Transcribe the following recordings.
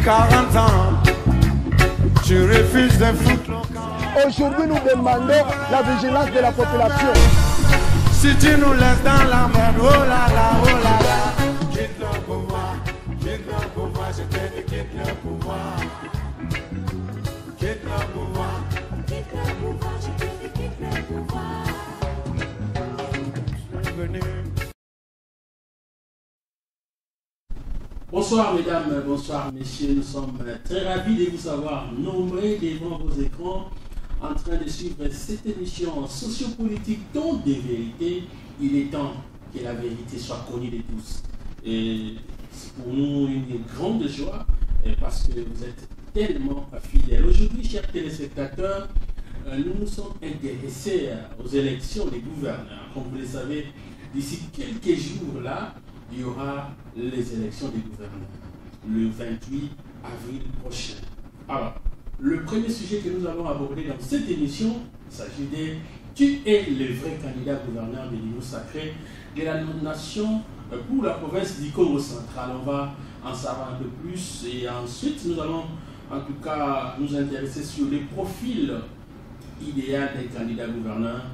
40 ans, tu refuses de foutre local. Aujourd'hui, nous demandons la vigilance de la population. Si tu nous laisses dans la merde, oh là là, oh là là. Quitte le pouvoir, je te dis quitte le pouvoir. Quitte le pouvoir, je te dis quitte le pouvoir. Bonsoir mesdames, bonsoir messieurs, nous sommes très ravis de vous avoir nombreux devant vos écrans en train de suivre cette émission sociopolitique dont des vérités. Il est temps que la vérité soit connue de tous. Et c'est pour nous une grande joie parce que vous êtes tellement fidèles. Aujourd'hui, chers téléspectateurs, nous nous sommes intéressés aux élections des gouverneurs. Comme vous le savez, d'ici quelques jours là, il y aura les élections des gouverneurs, le 28 avril prochain. Alors, le premier sujet que nous allons aborder dans cette émission, il s'agit de « Tu es le vrai candidat gouverneur de l'Union sacrée de la nation pour la province du Congo central ». On va en savoir un peu plus et ensuite nous allons en tout cas nous intéresser sur les profils idéaux des candidats gouverneurs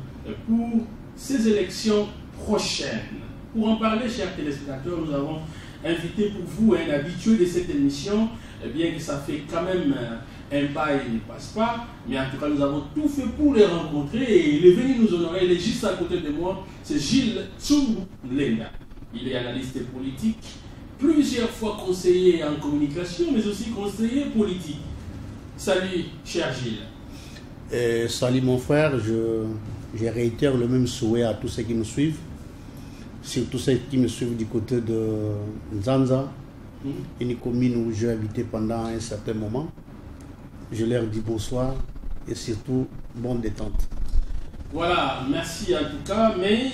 pour ces élections prochaines. Pour en parler, chers téléspectateurs, nous avons invité pour vous un habitué de cette émission, bien que ça fait quand même un bail, il ne passe pas, mais en tout cas, nous avons tout fait pour les rencontrer et il est venu nous honorer. Il est juste à côté de moi, c'est Gilles Tsoulenda. Il est analyste politique, plusieurs fois conseiller en communication, mais aussi conseiller politique. Salut, cher Gilles. Salut mon frère, je réitère le même souhait à tous ceux qui nous suivent. Surtout ceux qui me suivent du côté de Nzanza, une commune où j'ai habité pendant un certain moment. Je leur dis bonsoir et surtout bonne détente. Voilà, merci en tout cas, mais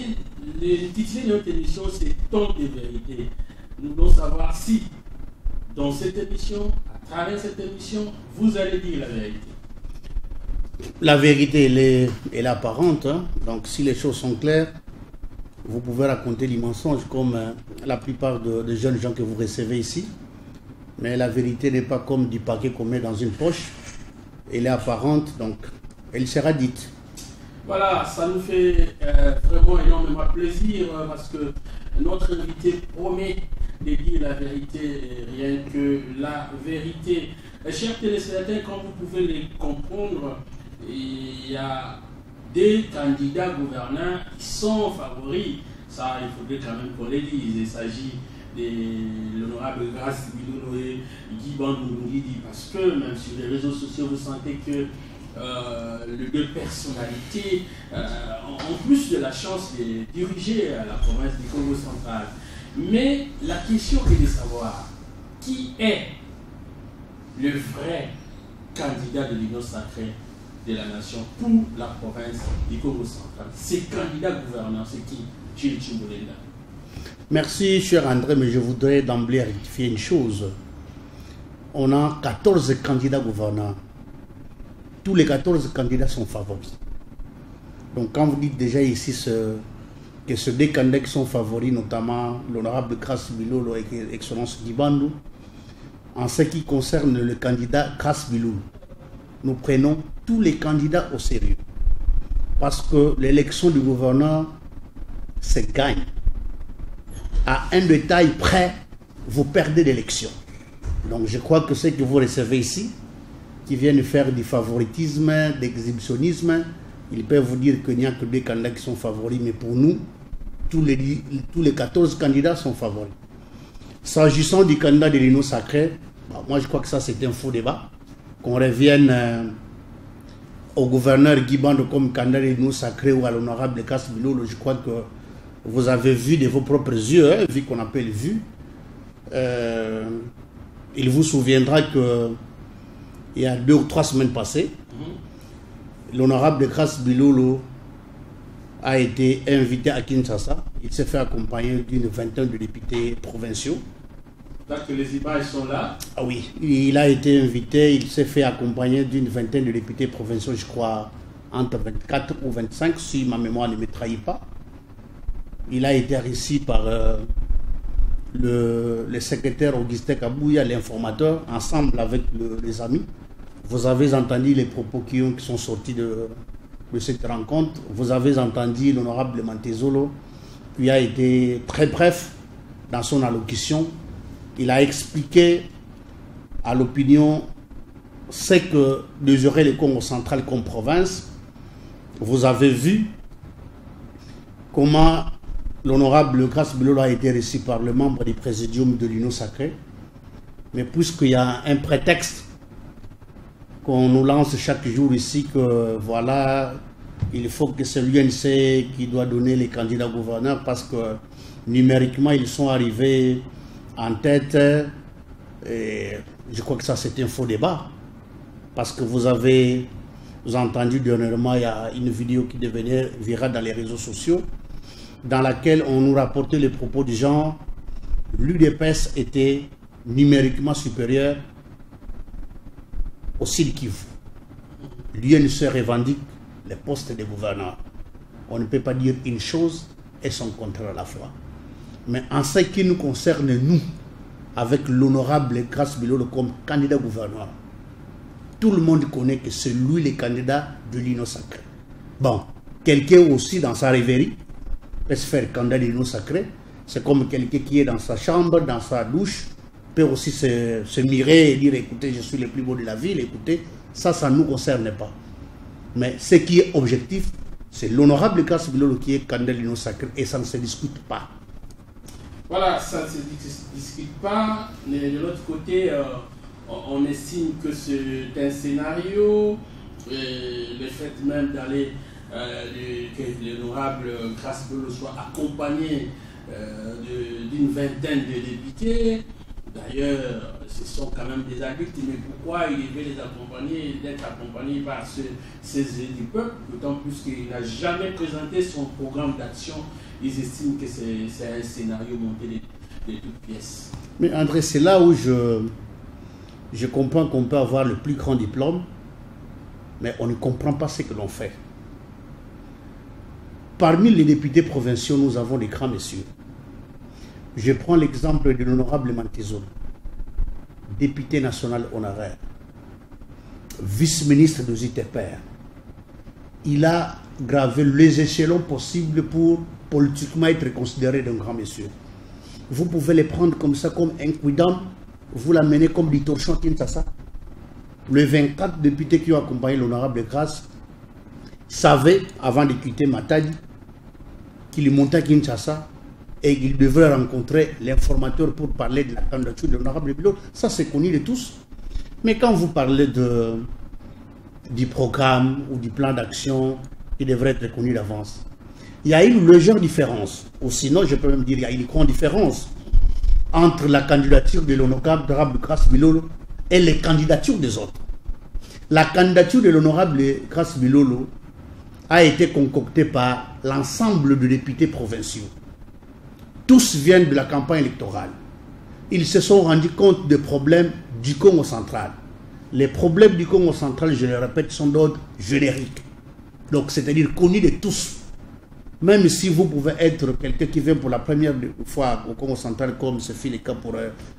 le titre de notre émission c'est Ton de vérité. Nous voulons savoir si dans cette émission, à travers cette émission, vous allez dire la vérité. La vérité, elle est apparente, hein? Donc si les choses sont claires, vous pouvez raconter du mensonge comme la plupart des jeunes gens que vous recevez ici. Mais la vérité n'est pas comme du paquet qu'on met dans une poche. Elle est apparente, donc elle sera dite. Voilà, ça nous fait vraiment énormément plaisir parce que notre invité promet de dire la vérité et rien que la vérité. Chers téléspectateurs, comme vous pouvez les comprendre, il y a des candidats gouverneurs qui sont favoris. Ça, il faudrait quand même qu'on les dise. Il s'agit de l'honorable Grace Bilolo et Guy Bandouloungidi, parce que même sur les réseaux sociaux, vous sentez que les deux personnalités ont plus de la chance de diriger la province du Congo central. Mais la question est de savoir qui est le vrai candidat de l'Union sacrée de la nation pour la province du Congo central. Ces candidats gouverneurs, c'est qui? Gilles Tsoulenda. Merci, cher André, mais je voudrais d'emblée rectifier une chose. On a 14 candidats gouverneurs. Tous les 14 candidats sont favoris. Donc quand vous dites déjà ici que ce deux candidats qui sont favoris, notamment l'honorable Grace Bilolo et l'excellence Dibandou, en ce qui concerne le candidat Grace Bilolo, nous prenons tous les candidats au sérieux. Parce que l'élection du gouverneur se gagne. À un détail près, vous perdez l'élection. Donc je crois que ceux que vous recevez ici, qui viennent faire du favoritisme, d'exhibitionnisme, ils peuvent vous dire qu'il n'y a que deux candidats qui sont favoris, mais pour nous, tous les 14 candidats sont favoris. S'agissant du candidat de l'Union sacrée, moi je crois que ça c'est un faux débat. Qu'on revienne au gouverneur Guy Bandou comme candidat de l'Union sacrée ou à l'honorable Grace Bilolo, je crois que vous avez vu de vos propres yeux, hein, vu qu'on appelle vue. Il vous souviendra que il y a 2 ou 3 semaines passées, l'honorable Grace Bilolo a été invité à Kinshasa. Il s'est fait accompagner d'une vingtaine de députés provinciaux. Donc les images sont là. Ah oui, il a été invité, il s'est fait accompagner d'une vingtaine de députés provinciaux, je crois entre 24 ou 25, si ma mémoire ne me trahit pas. Il a été reçu par le secrétaire Augustin Kabouya, l'informateur, ensemble avec les amis. Vous avez entendu les propos qui sont sortis de cette rencontre. Vous avez entendu l'honorable Mantezolo, qui a été très bref dans son allocution. Il a expliqué à l'opinion ce que désirait le Congo central comme province. Vous avez vu comment l'honorable Grace Bilolo a été reçu par le membre du présidium de l'Union Sacrée. Mais puisqu'il y a un prétexte qu'on nous lance chaque jour ici, que voilà, il faut que c'est l'UNC qui doit donner les candidats gouverneurs parce que numériquement ils sont arrivés en tête. Et je crois que ça c'est un faux débat. Parce que vous avez entendu dernièrement, il y a une vidéo qui devenait virale dans les réseaux sociaux, dans laquelle on nous rapportait les propos du genre l'UDPS était numériquement supérieur au Sud Kivu. L'UNC revendique les postes de gouverneurs. On ne peut pas dire une chose et son contraire à la fois. Mais en ce qui nous concerne, nous, avec l'honorable Grace Bilolo comme candidat gouverneur, tout le monde connaît que c'est lui le candidat de l'Union Sacrée. Bon, quelqu'un aussi dans sa rêverie peut se faire candidat de l'Union Sacrée. C'est comme quelqu'un qui est dans sa chambre, dans sa douche, peut aussi se mirer et dire écoutez, je suis le plus beau de la ville, écoutez, ça ne nous concerne pas. Mais ce qui est objectif, c'est l'honorable Grace Bilolo qui est candidat de l'Union Sacrée et ça ne se discute pas. Voilà, ça ne se discute pas, mais de l'autre côté, on estime que c'est un scénario, le fait même d'aller, que l'honorable Grace Bilolo soit accompagné d'une vingtaine de députés. D'ailleurs, ce sont quand même des adultes, mais pourquoi il veut les accompagner, d'être accompagné par ces élus du peuple, d'autant plus qu'il n'a jamais présenté son programme d'action. Ils estiment que c'est un scénario monté de toutes pièces. Mais André, c'est là où je comprends qu'on peut avoir le plus grand diplôme, mais on ne comprend pas ce que l'on fait. Parmi les députés provinciaux, nous avons des grands messieurs. Je prends l'exemple de l'honorable Mantezolo, député national honoraire, vice-ministre de ZTPR. Il a gravé les échelons possibles pour politiquement être considéré d'un grand monsieur. Vous pouvez les prendre comme ça, comme un quidam, vous l'amenez comme du torchon Kinshasa. Les 24 députés qui ont accompagné l'honorable Grace savaient, avant de quitter Matadi, qu'il montait à Kinshasa et qu'il devrait rencontrer l'informateur pour parler de la candidature de l'honorable Bilolo. Ça, c'est connu de tous. Mais quand vous parlez du programme ou du plan d'action, il devrait être connu d'avance. Il y a une légère différence, ou sinon je peux même dire qu'il y a une grande différence entre la candidature de l'honorable Grace Bilolo et les candidatures des autres. La candidature de l'honorable Grace Bilolo a été concoctée par l'ensemble des députés provinciaux. Tous viennent de la campagne électorale. Ils se sont rendus compte des problèmes du Congo central. Les problèmes du Congo central, je le répète, sont d'ordre générique. Donc, c'est-à-dire connus de tous. Même si vous pouvez être quelqu'un qui vient pour la première fois au Congo central, comme ce fut le cas pour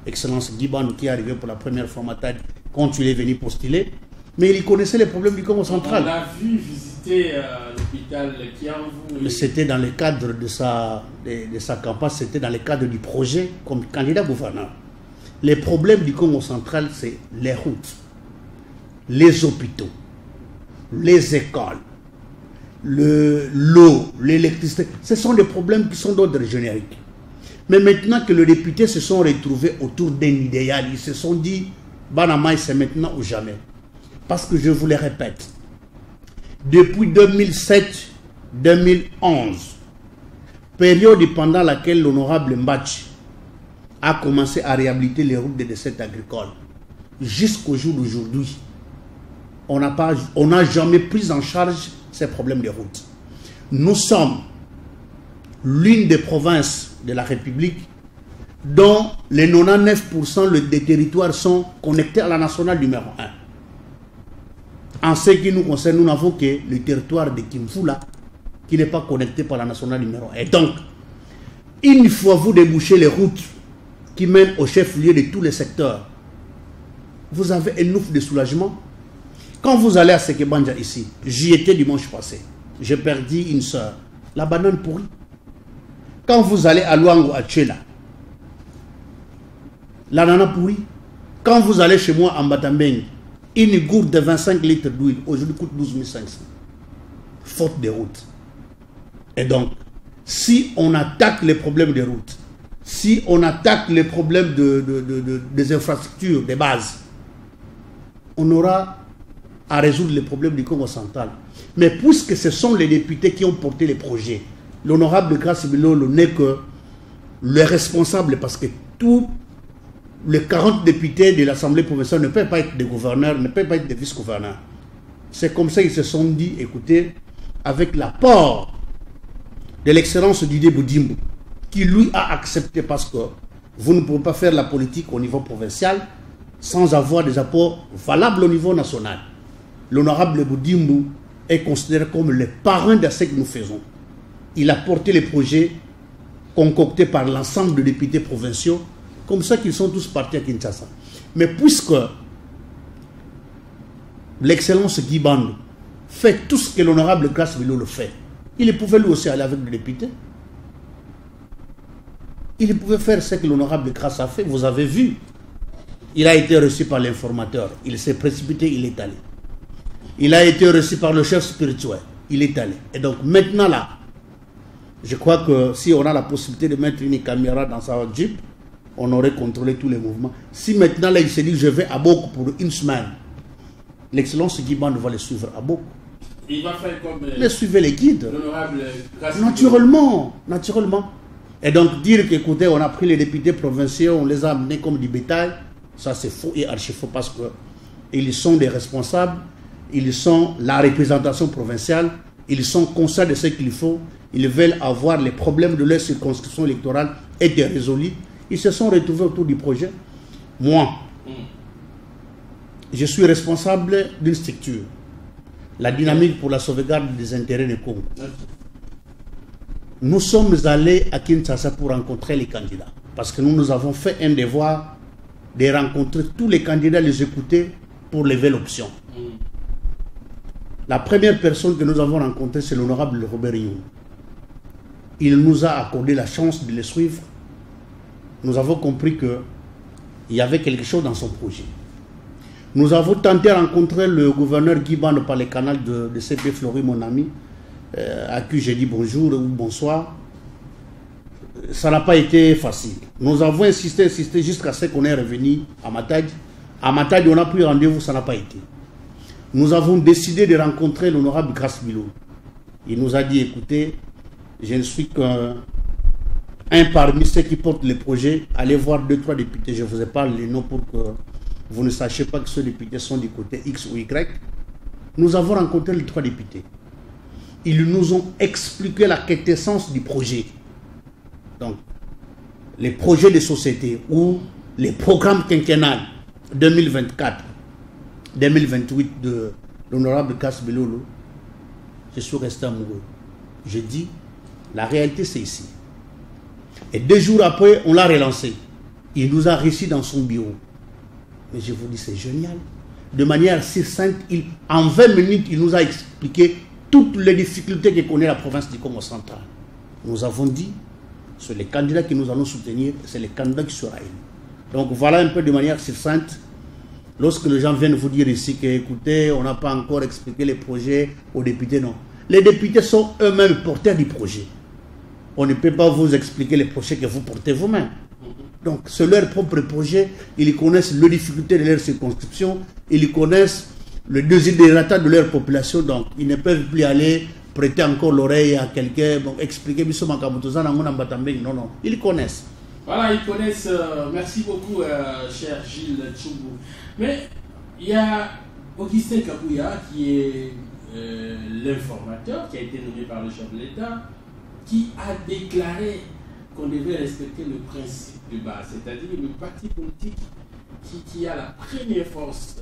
Excellence Guibano qui est arrivé pour la première fois Matadi, quand il est venu postuler, mais il connaissait les problèmes du Congo central. On l'a vu visiter l'hôpital Kiamvu. C'était dans le cadre de sa campagne, c'était dans le cadre du projet comme candidat gouverneur. Les problèmes du Congo central, c'est les routes, les hôpitaux, les écoles, l'eau, l'électricité. Ce sont des problèmes qui sont d'ordre générique. Mais maintenant que les députés se sont retrouvés autour d'un idéal, ils se sont dit, Banamaï, c'est maintenant ou jamais. Parce que je vous le répète, depuis 2007-2011, période pendant laquelle l'honorable Mbachi a commencé à réhabiliter les routes des dessertes agricoles, jusqu'au jour d'aujourd'hui, on n'a jamais pris en charge ces problèmes de route. Nous sommes l'une des provinces de la République dont les 99% des territoires sont connectés à la nationale numéro 1. En ce qui nous concerne, nous n'avons que le territoire de Kimfula qui n'est pas connecté par la nationale numéro 1. Et donc, une fois vous débouchez les routes qui mène au chef-lieu de tous les secteurs, vous avez un ouf de soulagement. Quand vous allez à Sekebanja ici, j'y étais dimanche passé, j'ai perdu une soeur, la banane pourrie. Quand vous allez à Luango, à Tchela, l'ananas pourri. Quand vous allez chez moi en Batambeng, une gourde de 25 litres d'huile aujourd'hui coûte 12 500. Faute de routes. Et donc, si on attaque les problèmes des routes, si on attaque les problèmes des infrastructures, des bases, on aura à résoudre les problèmes du Congo central. Mais puisque ce sont les députés qui ont porté les projets, l'honorable Grace Bilolo n'est que le responsable parce que tous les 40 députés de l'Assemblée provinciale ne peuvent pas être des gouverneurs, ne peuvent pas être des vice-gouverneurs. C'est comme ça qu'ils se sont dit, écoutez, avec l'apport de l'excellence Didier Boudimbo, qui lui a accepté parce que vous ne pouvez pas faire la politique au niveau provincial sans avoir des apports valables au niveau national. L'honorable Boudimbo est considéré comme le parrain de ce que nous faisons. Il a porté les projets concoctés par l'ensemble des députés provinciaux, comme ça qu'ils sont tous partis à Kinshasa. Mais puisque l'excellence Guy Bandou fait tout ce que l'honorable Grace Bilolo le fait, il pouvait lui aussi aller avec les députés. Il pouvait faire ce que l'honorable Grace a fait. Vous avez vu, il a été reçu par l'informateur, il s'est précipité, il est allé. Il a été reçu par le chef spirituel, il est allé. Et donc maintenant là, je crois que si on a la possibilité de mettre une caméra dans sa Jeep, on aurait contrôlé tous les mouvements. Si maintenant là, il se dit je vais à Boko pour une semaine, l'excellence Guy Bandou va le suivre à Boko. Il va faire comme les suivez les guides. L'honorable Naturellement, naturellement. Et donc dire qu'écoutez, on a pris les députés provinciaux, on les a amenés comme du bétail, ça c'est faux et archi faux parce que ils sont des responsables, ils sont la représentation provinciale, ils sont conscients de ce qu'il faut, ils veulent avoir les problèmes de leur circonscription électorale été résolus. Ils se sont retrouvés autour du projet. Moi, je suis responsable d'une structure, la dynamique pour la sauvegarde des intérêts du Congo. Nous sommes allés à Kinshasa pour rencontrer les candidats. Parce que nous avons fait un devoir de rencontrer tous les candidats, les écouter pour lever l'option. La première personne que nous avons rencontrée, c'est l'honorable Robert Young. Il nous a accordé la chance de le suivre. Nous avons compris qu'il y avait quelque chose dans son projet. Nous avons tenté de rencontrer le gouverneur Guy Bandou par le canal de CP Fleury, mon ami, à qui j'ai dit bonjour ou bonsoir. Ça n'a pas été facile. Nous avons insisté jusqu'à ce qu'on est revenu à Matadi. À Matadi, on a pris rendez-vous, ça n'a pas été. Nous avons décidé de rencontrer l'honorable Grace Bilolo. Il nous a dit, écoutez, je ne suis qu'un parmi ceux qui portent les projets. Allez voir 2-3 députés, je vous ai parlé les noms pour que vous ne sachiez pas que ceux députés sont du côté X ou Y. Nous avons rencontré les 3 députés. Ils nous ont expliqué la quintessence du projet. Donc, les projets de société ou les programmes quinquennales 2024-2028 de l'honorable Grace Bilolo, je suis resté amoureux. J'ai dit, la réalité c'est ici. Et 2 jours après, on l'a relancé. Il nous a réussi dans son bureau. Mais je vous dis, c'est génial. De manière succincte, en 20 minutes, il nous a expliqué toutes les difficultés que connaît la province du Congo central. Nous avons dit, c'est les candidats que nous allons soutenir, c'est les candidats qui seront élus. Donc voilà un peu de manière succincte. Lorsque les gens viennent vous dire ici que, écoutez, on n'a pas encore expliqué les projets aux députés, non. Les députés sont eux-mêmes porteurs du projet. On ne peut pas vous expliquer les projets que vous portez vous-même. Donc, c'est leur propre projet. Ils connaissent les difficultés de leur circonscription. Ils connaissent le désirata de leur population. Donc, ils ne peuvent plus aller prêter encore l'oreille à quelqu'un, bon, expliquer. Non, non. Ils connaissent. Voilà, ils connaissent. Merci beaucoup, cher Gilles Tchoubou. Mais il y a Augustin Kabouya, qui est l'informateur, qui a été nommé par le chef de l'État, qui a déclaré qu'on devait respecter le principe de base, c'est-à-dire le parti politique qui a la première force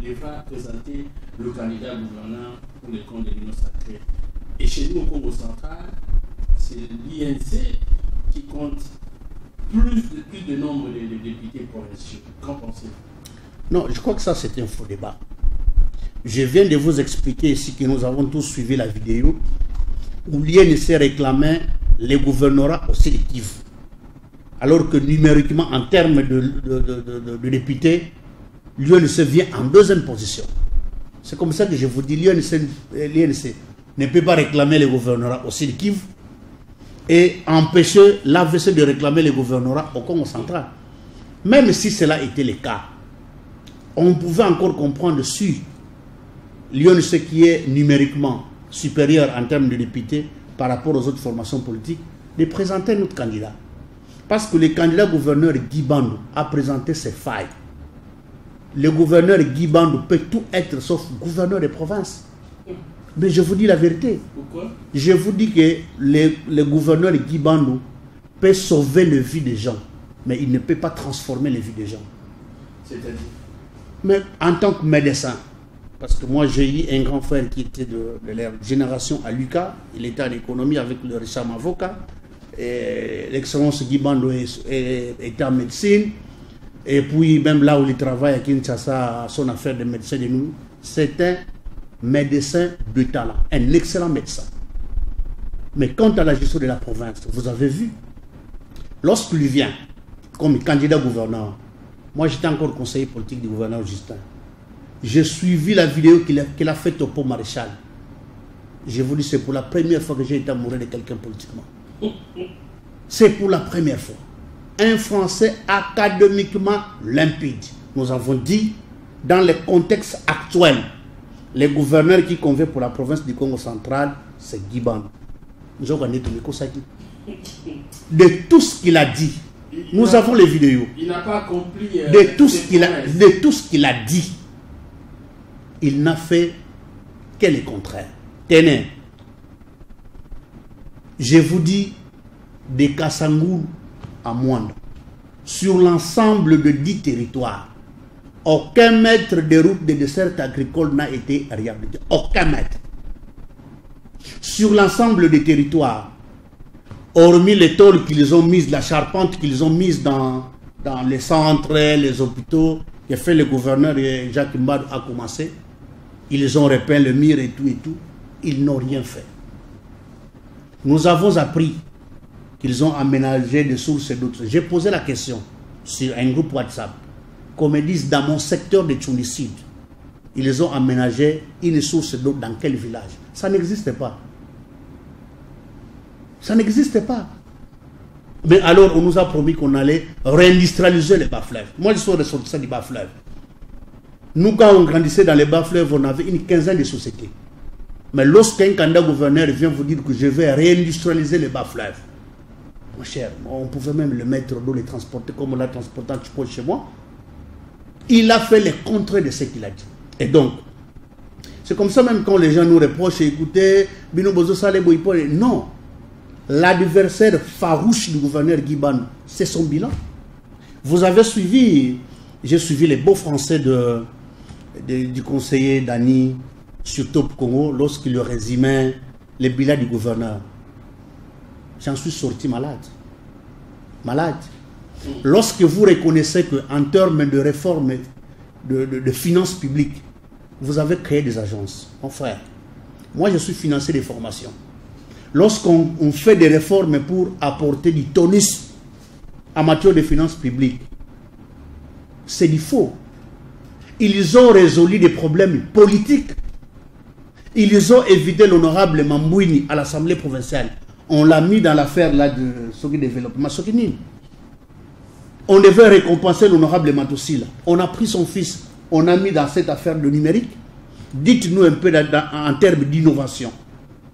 devra présenter le candidat gouverneur pour le compte de l'Union sacrée. Et chez nous au Congo central, c'est l'INC qui compte plus de nombre de députés provinciaux. Qu'en pensez-vous? Non, je crois que ça c'est un faux débat. Je viens de vous expliquer ici que nous avons tous suivi la vidéo où l'INC réclamait les gouvernorats au sélectif. Alors que numériquement, en termes de députés, l'UNC vient en deuxième position. C'est comme ça que je vous dis, l'UNC ne peut pas réclamer les gouvernorats au Sud-Kivu et empêcher l'AVC de réclamer les gouvernorats au Congo central. Même si cela était le cas, on pouvait encore comprendre si l'UNC qui est numériquement supérieur en termes de députés par rapport aux autres formations politiques, de présenter notre candidat. Parce que le candidat gouverneur Guy Bandou a présenté ses failles. Le gouverneur Guy Bandou peut tout être sauf gouverneur de province. Mais je vous dis la vérité. Pourquoi? Je vous dis que le gouverneur Guy Bandou peut sauver la vie des gens, mais il ne peut pas transformer les vies des gens. C'est-à-dire? Mais en tant que médecin, parce que moi j'ai eu un grand frère qui était de la génération à Lucas, il était en économie avec le Richard Mavoka, l'excellence Guy Bandou était en médecine, et puis même là où il travaille à Kinshasa, son affaire de médecin de nous, c'est un médecin de talent, un excellent médecin. Mais quant à la gestion de la province, vous avez vu, lorsqu'il vient comme candidat gouverneur, moi j'étais encore conseiller politique du gouverneur Justin, j'ai suivi la vidéo qu'il a faite au Pont Maréchal. Je vous dis, c'est pour la première fois que j'ai été amoureux de quelqu'un politiquement. C'est pour la première fois. Un Français académiquement limpide. Nous avons dit, dans le contexte actuel, les gouverneurs qui conviennent pour la province du Congo central, c'est Guy Bandou. De tout ce qu'il a dit, nous avons les vidéos. Il n'a pas accompli de tout ce qu'il a dit, il n'a fait que le contraire. Tenez, je vous dis, de Kassangou à Mwanda, sur l'ensemble de 10 territoires, aucun mètre de route de dessert agricole n'a été réhabilité. Aucun mètre. Sur l'ensemble des territoires, hormis les tôles qu'ils ont mises, la charpente qu'ils ont mise dans les centres, les hôpitaux, que fait le gouverneur Jacques Mbadou a commencé, ils ont repeint le mur et tout, ils n'ont rien fait. Nous avons appris qu'ils ont aménagé des sources et d'autres. J'ai posé la question sur un groupe WhatsApp, qu'on me dise dans mon secteur de Tuniside, ils ont aménagé une source d'eau dans quel village? Ça n'existe pas. Ça n'existe pas. Mais alors, on nous a promis qu'on allait réindustrialiser les bas-fleuves. Moi, je suis ressortissant du bas-fleuve. Nous, quand on grandissait dans les bas-fleuves, on avait une quinzaine de sociétés. Mais lorsqu'un candidat gouverneur vient vous dire que je vais réindustrialiser les bas-fleuves, mon cher, on pouvait même le mettre d'eau, le transporter comme on l'a transporté chez moi. Il a fait le contraire de ce qu'il a dit. Et donc, c'est comme ça même quand les gens nous reprochent, écoutez, Bino Bozo Saleh Boypole, non. L'adversaire farouche du gouverneur Guy Bandou, c'est son bilan. Vous avez suivi, j'ai suivi les beaux français du conseiller Dani sur Top Congo lorsqu'il le résumait les bilans du gouverneur. J'en suis sorti malade. Malade. Lorsque vous reconnaissez qu'en termes de réforme de finances publiques, vous avez créé des agences. Mon frère, moi je suis financier des formations. Lorsqu'on fait des réformes pour apporter du tonus en matière de finances publiques, c'est du faux. Ils ont résolu des problèmes politiques. Ils ont évité l'honorable Mambouini à l'Assemblée provinciale. On l'a mis dans l'affaire là de Soki Développement. On devait récompenser l'honorable Matoussi. On a pris son fils, on a mis dans cette affaire de numérique. Dites-nous un peu en termes d'innovation.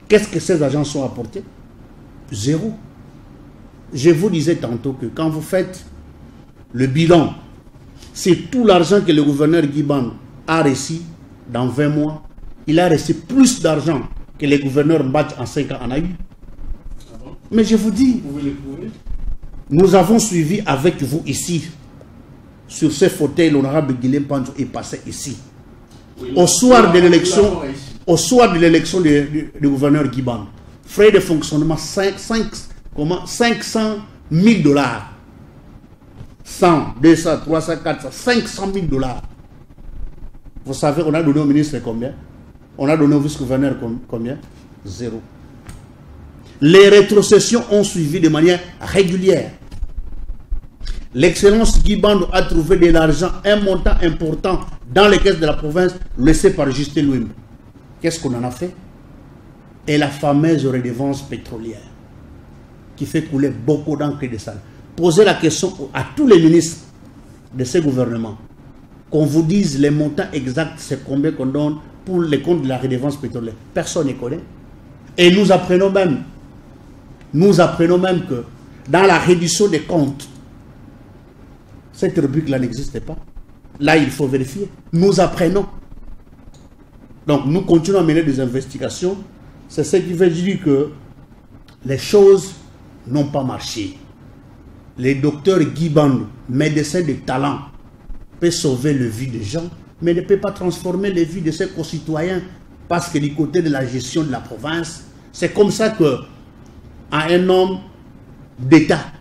Qu'est-ce que ces agences ont apporté? Zéro. Je vous disais tantôt que quand vous faites le bilan, c'est tout l'argent que le gouverneur Guy Bandou a reçu dans 20 mois. Il a reçu plus d'argent que le gouverneur Mbadji en 5 ans en a eu. Mais je vous dis, vous pouvez le prouver? Nous avons suivi avec vous ici, sur ce fauteuil, l'honorable Guilhem Pancho est passé ici. Oui, au soir de l'élection du gouverneur Guy Bandou, frais de fonctionnement 500 000 $. 100, 200, 300, 400, 500 000 $. Vous savez, on a donné au ministre combien? On a donné au vice-gouverneur combien? 0. Les rétrocessions ont suivi de manière régulière. L'excellence Guy Bandou a trouvé de l'argent, un montant important dans les caisses de la province laissé par Justin Louim. Qu'est-ce qu'on en a fait? Et la fameuse redevance pétrolière qui fait couler beaucoup d'encre de sale. Posez la question à tous les ministres de ces gouvernements, qu'on vous dise les montants exacts, c'est combien qu'on donne pour les comptes de la redevance pétrolière. Personne ne connaît. Et nous apprenons même que dans la réduction des comptes, cette rubrique-là n'existait pas. Là, il faut vérifier. Nous apprenons. Donc, nous continuons à mener des investigations. C'est ce qui veut dire que les choses n'ont pas marché. Les docteurs Guy Bandou, médecins de talent, peut sauver la vie des gens, mais ne peut pas transformer les vies de ses concitoyens, parce que du côté de la gestion de la province, c'est comme ça que, à un homme d'État,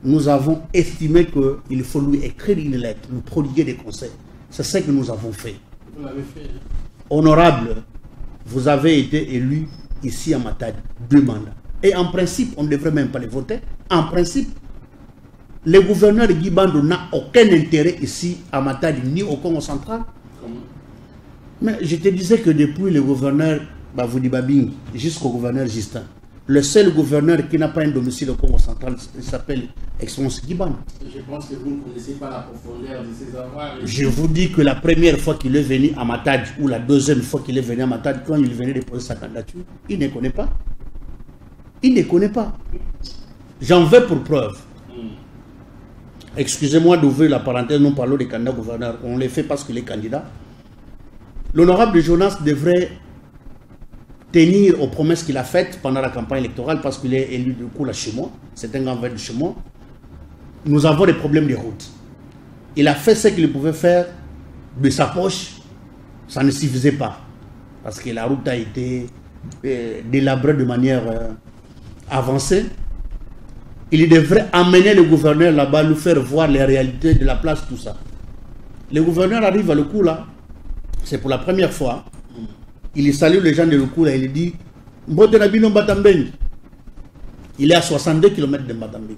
nous avons estimé qu'il faut lui écrire une lettre, nous prodiguer des conseils. C'est ce que nous avons fait. Vous l'avez fait. Honorable, vous avez été élu ici à Matadi, 2 mandats. Et en principe, on ne devrait même pas les voter. En principe, le gouverneur Guy Bandou n'a aucun intérêt ici à Matadi, ni au Congo central. Comment? Mais je te disais que depuis le gouverneur Bavoudi Babing jusqu'au gouverneur Justin, le seul gouverneur qui n'a pas un domicile au Congo central, il s'appelle Excellence Guy Bandou. Je pense que vous ne connaissez pas la profondeur de ces avoirs. Je vous dis que la première fois qu'il est venu à Matadi, ou la deuxième fois qu'il est venu à Matadi, quand il venait déposer sa candidature, il ne connaît pas. Il ne connaît pas. J'en veux pour preuve. Excusez-moi d'ouvrir la parenthèse, nous parlons des candidats gouverneurs. On les fait parce qu'il est candidat. L'honorable Jonas devrait tenir aux promesses qu'il a faites pendant la campagne électorale parce qu'il est élu du coup là chez moi. C'est un grand de chez moi. Nous avons des problèmes de route. Il a fait ce qu'il pouvait faire de sa poche. Ça ne suffisait pas. Parce que la route a été délabrée de manière avancée. Il devrait amener le gouverneur là-bas, lui faire voir les réalités de la place, tout ça. Le gouverneur arrive à le coup là. C'est pour la première fois. Il salue les gens de Lukula, il dit il est à 62 km de Mbadambing.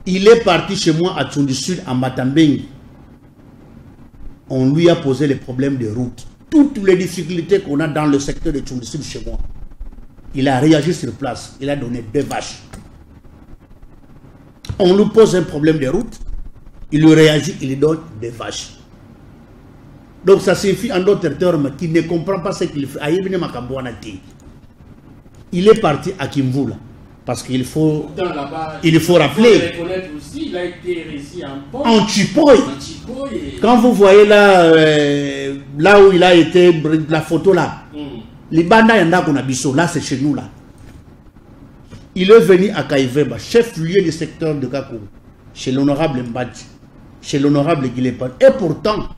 Il est parti chez moi à Tchondi Sud, à Mbadambing. On lui a posé les problèmes de route. Toutes les difficultés qu'on a dans le secteur de Tchondi Sud chez moi. Il a réagi sur place. Il a donné 2 vaches. On lui pose un problème de route. Il lui réagit, il lui donne 2 vaches. Donc ça signifie en d'autres termes qu'il ne comprend pas ce qu'il fait. Il est parti à Kimvula. Parce qu'il faut, rappeler. Aussi, il a été réussi en Chipoy. Quand vous voyez là, là où il a été, la photo là, là c'est chez nous là. Il est venu à Kaiveba, chef-lieu du secteur de Kakou, chez l'honorable Mbadji, chez l'honorable Guilépan. Et pourtant,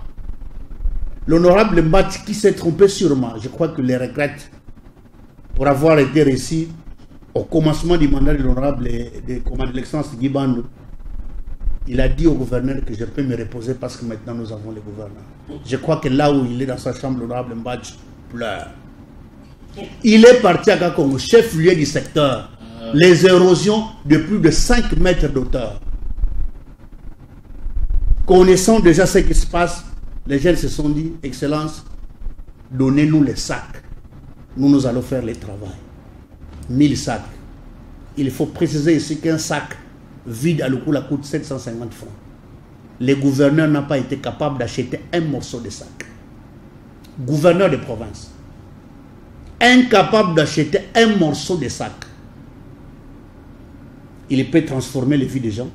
l'honorable Mbadji qui s'est trompé sûrement, je crois que les regrette pour avoir été réussi au commencement du mandat de l'honorable de l'excellence Guy Bandou. Il a dit au gouverneur que je peux me reposer parce que maintenant nous avons le gouverneur. Je crois que là où il est dans sa chambre, l'honorable Mbadji pleure. Il est parti à Kakongo, chef-lieu du secteur. Les érosions de plus de 5 mètres d'auteur. Connaissant déjà ce qui se passe, les jeunes se sont dit, Excellence, donnez-nous les sacs. Nous allons faire le travail. 1000 sacs. Il faut préciser ici qu'un sac vide à Lukula coûte 750 francs. Le gouverneur n'a pas été capable d'acheter un morceau de sac. Gouverneur de province. Incapable d'acheter un morceau de sac. Il peut transformer les vies des gens,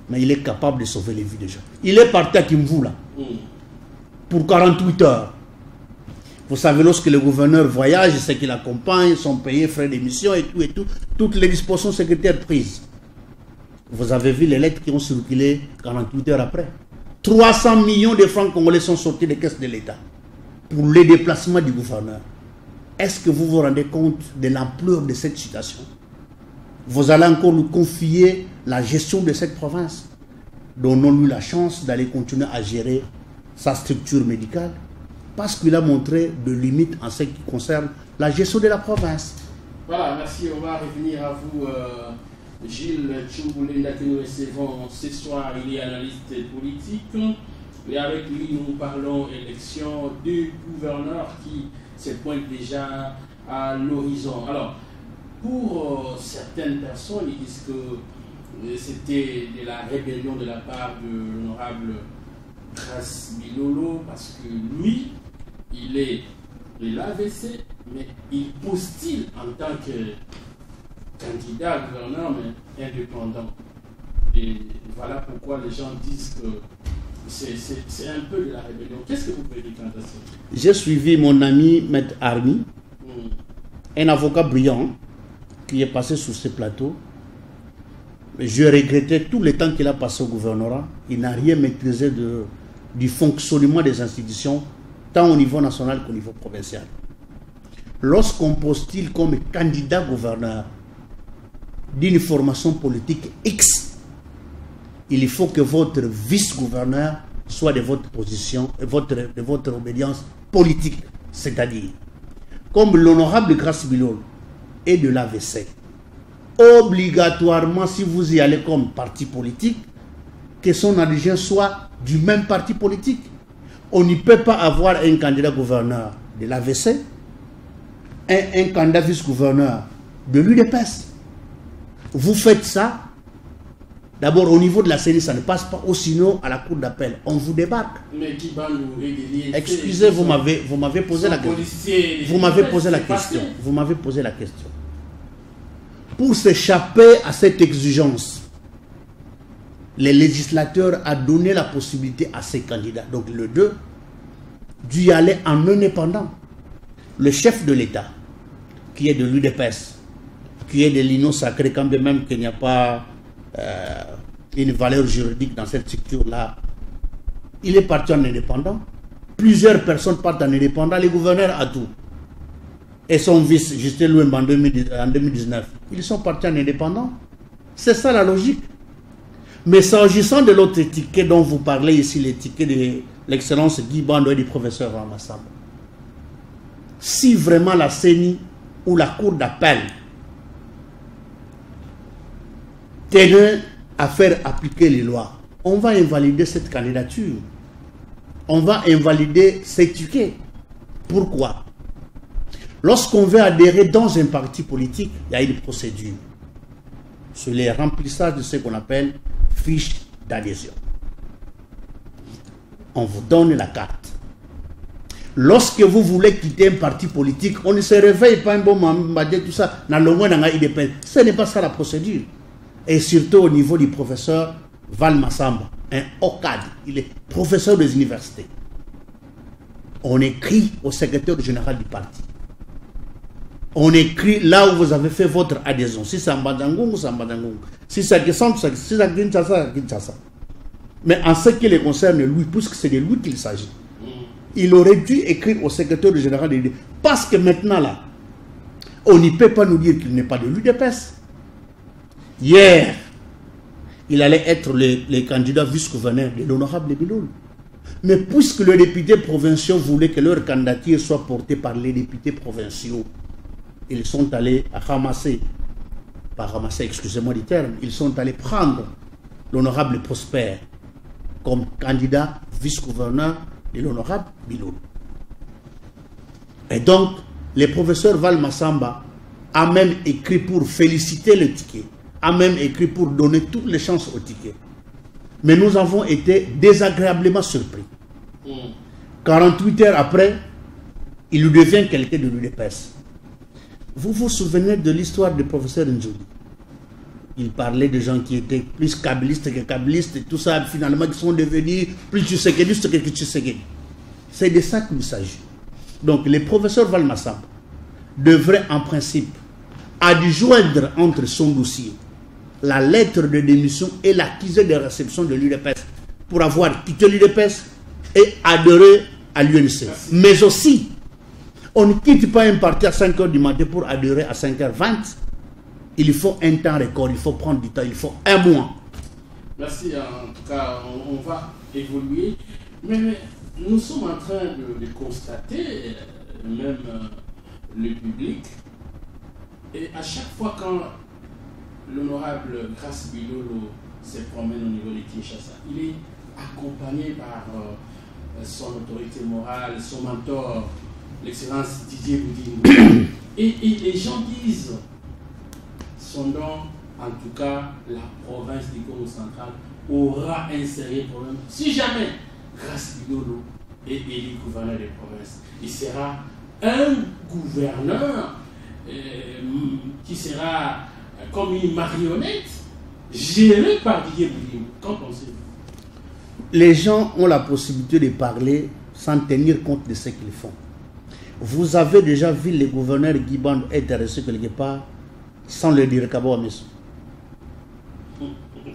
mais il est capable de sauver les vies des gens. Il est parti à Kimvula pour 48 heures. Vous savez, lorsque le gouverneur voyage, c'est qu'il accompagne, sont payés frais d'émission et tout, toutes les dispositions sécuritaires prises. Vous avez vu les lettres qui ont circulé 48 heures après. 300 millions de francs congolais sont sortis des caisses de l'État pour les déplacements du gouverneur. Est-ce que vous vous rendez compte de l'ampleur de cette situation? vous allez encore nous confier la gestion de cette province. Donnons-lui la chance d'aller continuer à gérer sa structure médicale, parce qu'il a montré de limites en ce qui concerne la gestion de la province. Voilà, merci. On va revenir à vous, Gilles Tchouboulenda, que nous recevons ce soir. Il est analyste politique. Et avec lui, nous parlons élection du gouverneur qui se pointe déjà à l'horizon. Alors, pour certaines personnes, ils disent que c'était de la rébellion de la part de l'honorable Grace Bilolo, parce que lui, il est de l'AVC, mais il postule en tant que candidat gouverneur, mais indépendant. Et voilà pourquoi les gens disent que c'est un peu de la rébellion. Qu'est-ce que vous pouvez dire à ça? J'ai suivi mon ami Maître Armi, un avocat brillant qui est passé sur ce plateau. Je regrettais tout le temps qu'il a passé au gouvernorat. Il n'a rien maîtrisé du fonctionnement des institutions, tant au niveau national qu'au niveau provincial. Lorsqu'on postule comme candidat gouverneur d'une formation politique X, il faut que votre vice-gouverneur soit de votre position, de votre obédience politique. C'est-à-dire, comme l'honorable Grace Bilolo est de l'AVC, obligatoirement, si vous y allez comme parti politique, que son adjoint soit du même parti politique. On ne peut pas avoir un candidat gouverneur de l'AVC, un candidat vice-gouverneur de l'UDPS. Vous faites ça, d'abord au niveau de la CENI, ça ne passe pas, ou sinon à la cour d'appel, on vous débarque. Mais qui va nous réguler? Excusez, vous m'avez posé la question. Vous m'avez posé la question. Vous m'avez posé la question. Pour s'échapper à cette exigence, les législateurs ont donné la possibilité à ces candidats, donc le 2, d'y aller en indépendant. Le chef de l'État, qui est de l'UDPS, qui est de l'Union sacrée, quand bien même qu'il n'y a pas une valeur juridique dans cette structure-là, il est parti en indépendant. Plusieurs personnes partent en indépendant, les gouverneurs à tout. Et son vice, Justin Louemba, en 2019, ils sont partis en indépendant. C'est ça la logique. Mais s'agissant de l'autre ticket dont vous parlez ici, les tickets de l'excellence Guy Bando et du professeur Ramassamba, si vraiment la CENI ou la cour d'appel tenait à faire appliquer les lois, on va invalider cette candidature. On va invalider ces tickets. Pourquoi? Lorsqu'on veut adhérer dans un parti politique, il y a une procédure. C'est le remplissage de ce qu'on appelle fiche d'adhésion. On vous donne la carte. Lorsque vous voulez quitter un parti politique, on ne se réveille pas un bon moment, tout ça, ce n'est pas ça la procédure. Et surtout au niveau du professeur Val Massamba, un haut cadre, il est professeur des universités. On écrit au secrétaire général du parti. On écrit là où vous avez fait votre adhésion. Si c'est en Badangong, c'est en Badangong. Si c'est à Kissamp, si c'est à Kinshasa, à Kinshasa. Mais en ce qui le concerne, lui, puisque c'est de lui qu'il s'agit, il aurait dû écrire au secrétaire général de l'UDPS. Parce que maintenant, là, on ne peut pas nous dire qu'il n'est pas de l'UDPS. Hier, il allait être le candidat vice-gouverneur de l'honorable Bilolo. Mais puisque les députés provinciaux voulaient que leur candidature soit portée par les députés provinciaux, ils sont allés ramasser, pas ramasser, excusez-moi du terme, ils sont allés prendre l'honorable Prosper comme candidat vice-gouverneur de l'honorable Bilolo. Et donc, le professeur Val Massamba a même écrit pour féliciter le ticket, a même écrit pour donner toutes les chances au ticket. Mais nous avons été désagréablement surpris. 48 heures après, il devient quelqu'un de l'UDPS. Vous vous souvenez de l'histoire du professeur Ndjouli? Il parlait de gens qui étaient plus kabylistes que kabylistes et tout ça, finalement, qui sont devenus plus tshisekédistes que tshisekédistes. C'est de ça qu'il s'agit. Donc, le professeur Val Massamba devrait, en principe, adjoindre entre son dossier la lettre de démission et l'accusé de réception de l'UDPS pour avoir quitté l'UDPS et adhérer à l'UNC. Mais aussi, on ne quitte pas un parti à 5 h du matin pour adhérer à 5 h 20. Il faut un temps record, il faut prendre du temps, il faut un mois. Merci, en tout cas, on va évoluer. Mais nous sommes en train de constater, même le public, et à chaque fois quand l'honorable Grace Bilolo se promène au niveau de Kinshasa, il est accompagné par son autorité morale, son mentor, l'excellence Didier Boudingo. Et les gens disent, son nom, en tout cas, la province du Congo central aura un sérieux problème. Si jamais Grace Bilolo est élu gouverneur des provinces, il sera un gouverneur qui sera comme une marionnette gérée par Didier Boudingo. Qu'en pensez-vous? Les gens ont la possibilité de parler sans tenir compte de ce qu'ils font. Vous avez déjà vu les gouverneurs Guiband être reçus quelque part sans le dire Kabo Amesso.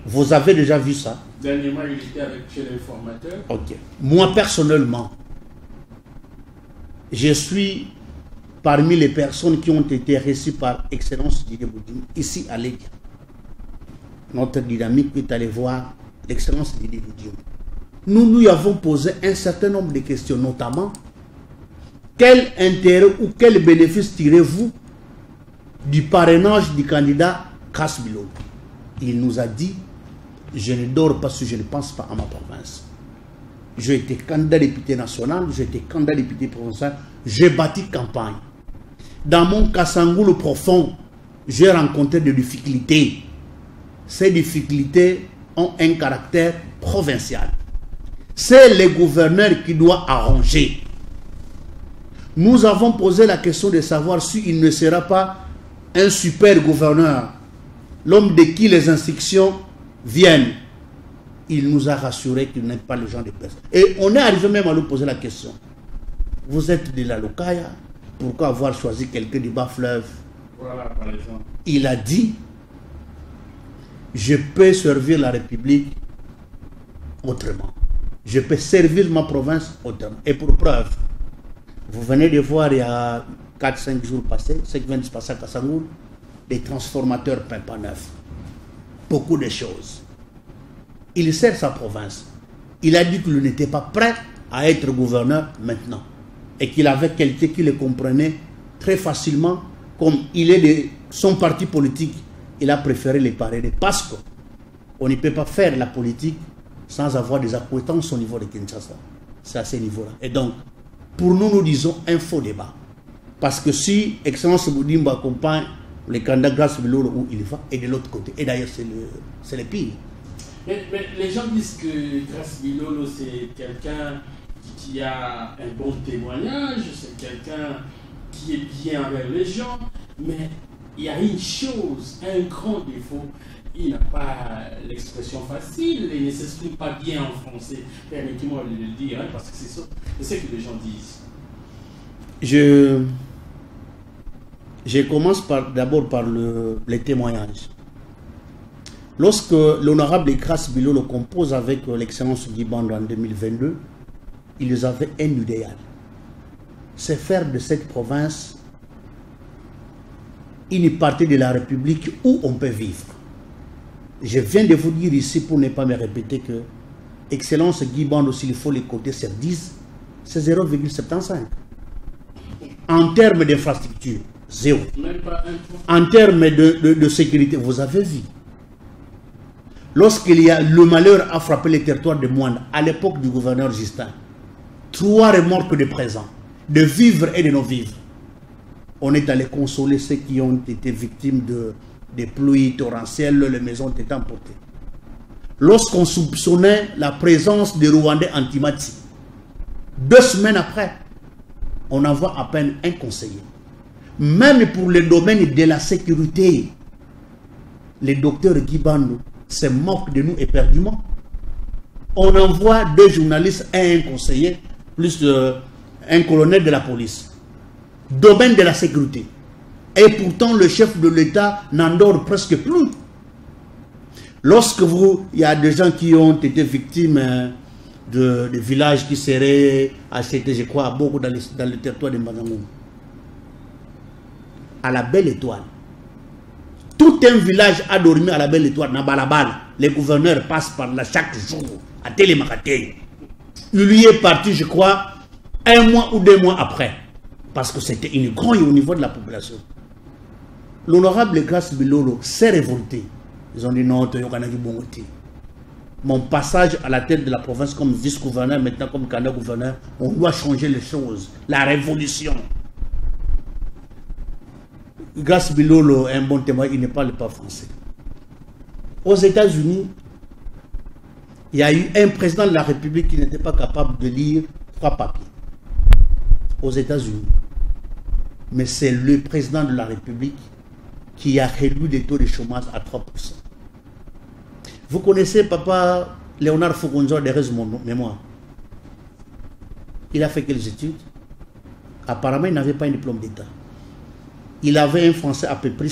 Vous avez déjà vu ça? Dernièrement, il était avec chez l'informateur. Ok. Moi, personnellement, je suis parmi les personnes qui ont été reçues par Excellence Didier Boudingo, ici à Lédia. Notre dynamique est allée voir l'Excellence Didier Boudingo. Nous lui avons posé un certain nombre de questions, notamment, quel intérêt ou quel bénéfice tirez-vous du parrainage du candidat Grace Bilolo? Il nous a dit, je ne dors pas si je ne pense pas à ma province. J'ai été candidat député national, j'ai été candidat député provincial, j'ai bâti campagne. Dans mon Kassangoulou profond, j'ai rencontré des difficultés. Ces difficultés ont un caractère provincial. C'est le gouverneur qui doit arranger. Nous avons posé la question de savoir s'il ne sera pas un super gouverneur, l'homme de qui les instructions viennent. Il nous a rassuré qu'il n'est pas le genre de personne. Et on est arrivé même à lui poser la question. Vous êtes de la Lokaya, pourquoi avoir choisi quelqu'un du bas-fleuve? Voilà, par exemple. Il a dit, je peux servir la République autrement. Je peux servir ma province autrement. Et pour preuve, vous venez de voir il y a 4-5 jours passés, ce qui vient de se passer à Kassangoul, des transformateurs pimpant neufs. Beaucoup de choses. Il sert sa province. Il a dit qu'il n'était pas prêt à être gouverneur maintenant. Et qu'il avait quelqu'un qui le comprenait très facilement. Comme il est de son parti politique, il a préféré les parrainer. Parce qu'on ne peut pas faire la politique sans avoir des accointances au niveau de Kinshasa. C'est à ce niveau-là. Et donc, pour nous, nous disons un faux débat. Parce que si Excellence Boudingo accompagne les candidats Grace Bilolo où il va, et de l'autre côté, et d'ailleurs c'est le pire. Mais les gens disent que Grace Bilolo, c'est quelqu'un qui a un bon témoignage, c'est quelqu'un qui est bien avec les gens, mais il y a une chose, un grand défaut, il n'a pas l'expression facile, il ne s'exprime pas bien en français. Permettez-moi de le dire, hein, parce que c'est ce que les gens disent. Je commence d'abord par les témoignages. Lorsque l'honorable Grace Bilolo compose avec l'excellence Guiband en 2022, ils avaient un idéal. C'est faire de cette province une partie de la République où on peut vivre. Je viens de vous dire ici, pour ne pas me répéter, que excellence Guiband, s'il faut les côtés sur 10, c'est 0,75. En termes d'infrastructure, 0. Même pas un point. En termes de sécurité, vous avez vu. Lorsqu'il y a le malheur a frappé les territoires de Moine, à l'époque du gouverneur Justin, 3 remorques de présents, de vivres et de non-vivres. On est allé consoler ceux qui ont été victimes des pluies torrentielles, les maisons étaient emportées. Lorsqu'on soupçonnait la présence des Rwandais anti-Mati, 2 semaines après, on envoie à peine un conseiller. Même pour le domaine de la sécurité, le docteur Guiband se moque de nous éperdument. On envoie 2 journalistes et un conseiller, plus un colonel de la police. Domaine de la sécurité. Et pourtant, le chef de l'État n'en dort presque plus. Lorsque il y a des gens qui ont été victimes de villages qui seraient achetés, je crois, à beaucoup dans le territoire de Mbazangou, à la Belle Étoile, Tout un village a dormi à la belle étoile, Nabalabala. Les gouverneurs passent par là chaque jour, à Télémakate. Il y est parti, je crois, 1 mois ou 2 mois après. Parce que c'était une grogne au niveau de la population. L'honorable Grace Bilolo s'est révolté. Ils ont dit non, mon passage à la tête de la province comme vice-gouverneur, maintenant comme candidat-gouverneur, on doit changer les choses. La révolution. Grace Bilolo est un bon témoin, il ne parle pas français. Aux États-Unis, il y a eu un président de la République qui n'était pas capable de lire 3 papiers. Aux États-Unis. Mais c'est le président de la République qui a réduit les taux de chômage à 3%. Vous connaissez papa Léonard Fougonzo de mon mémoire. Il a fait quelles études? Apparemment, il n'avait pas un diplôme d'État. Il avait un français à peu près,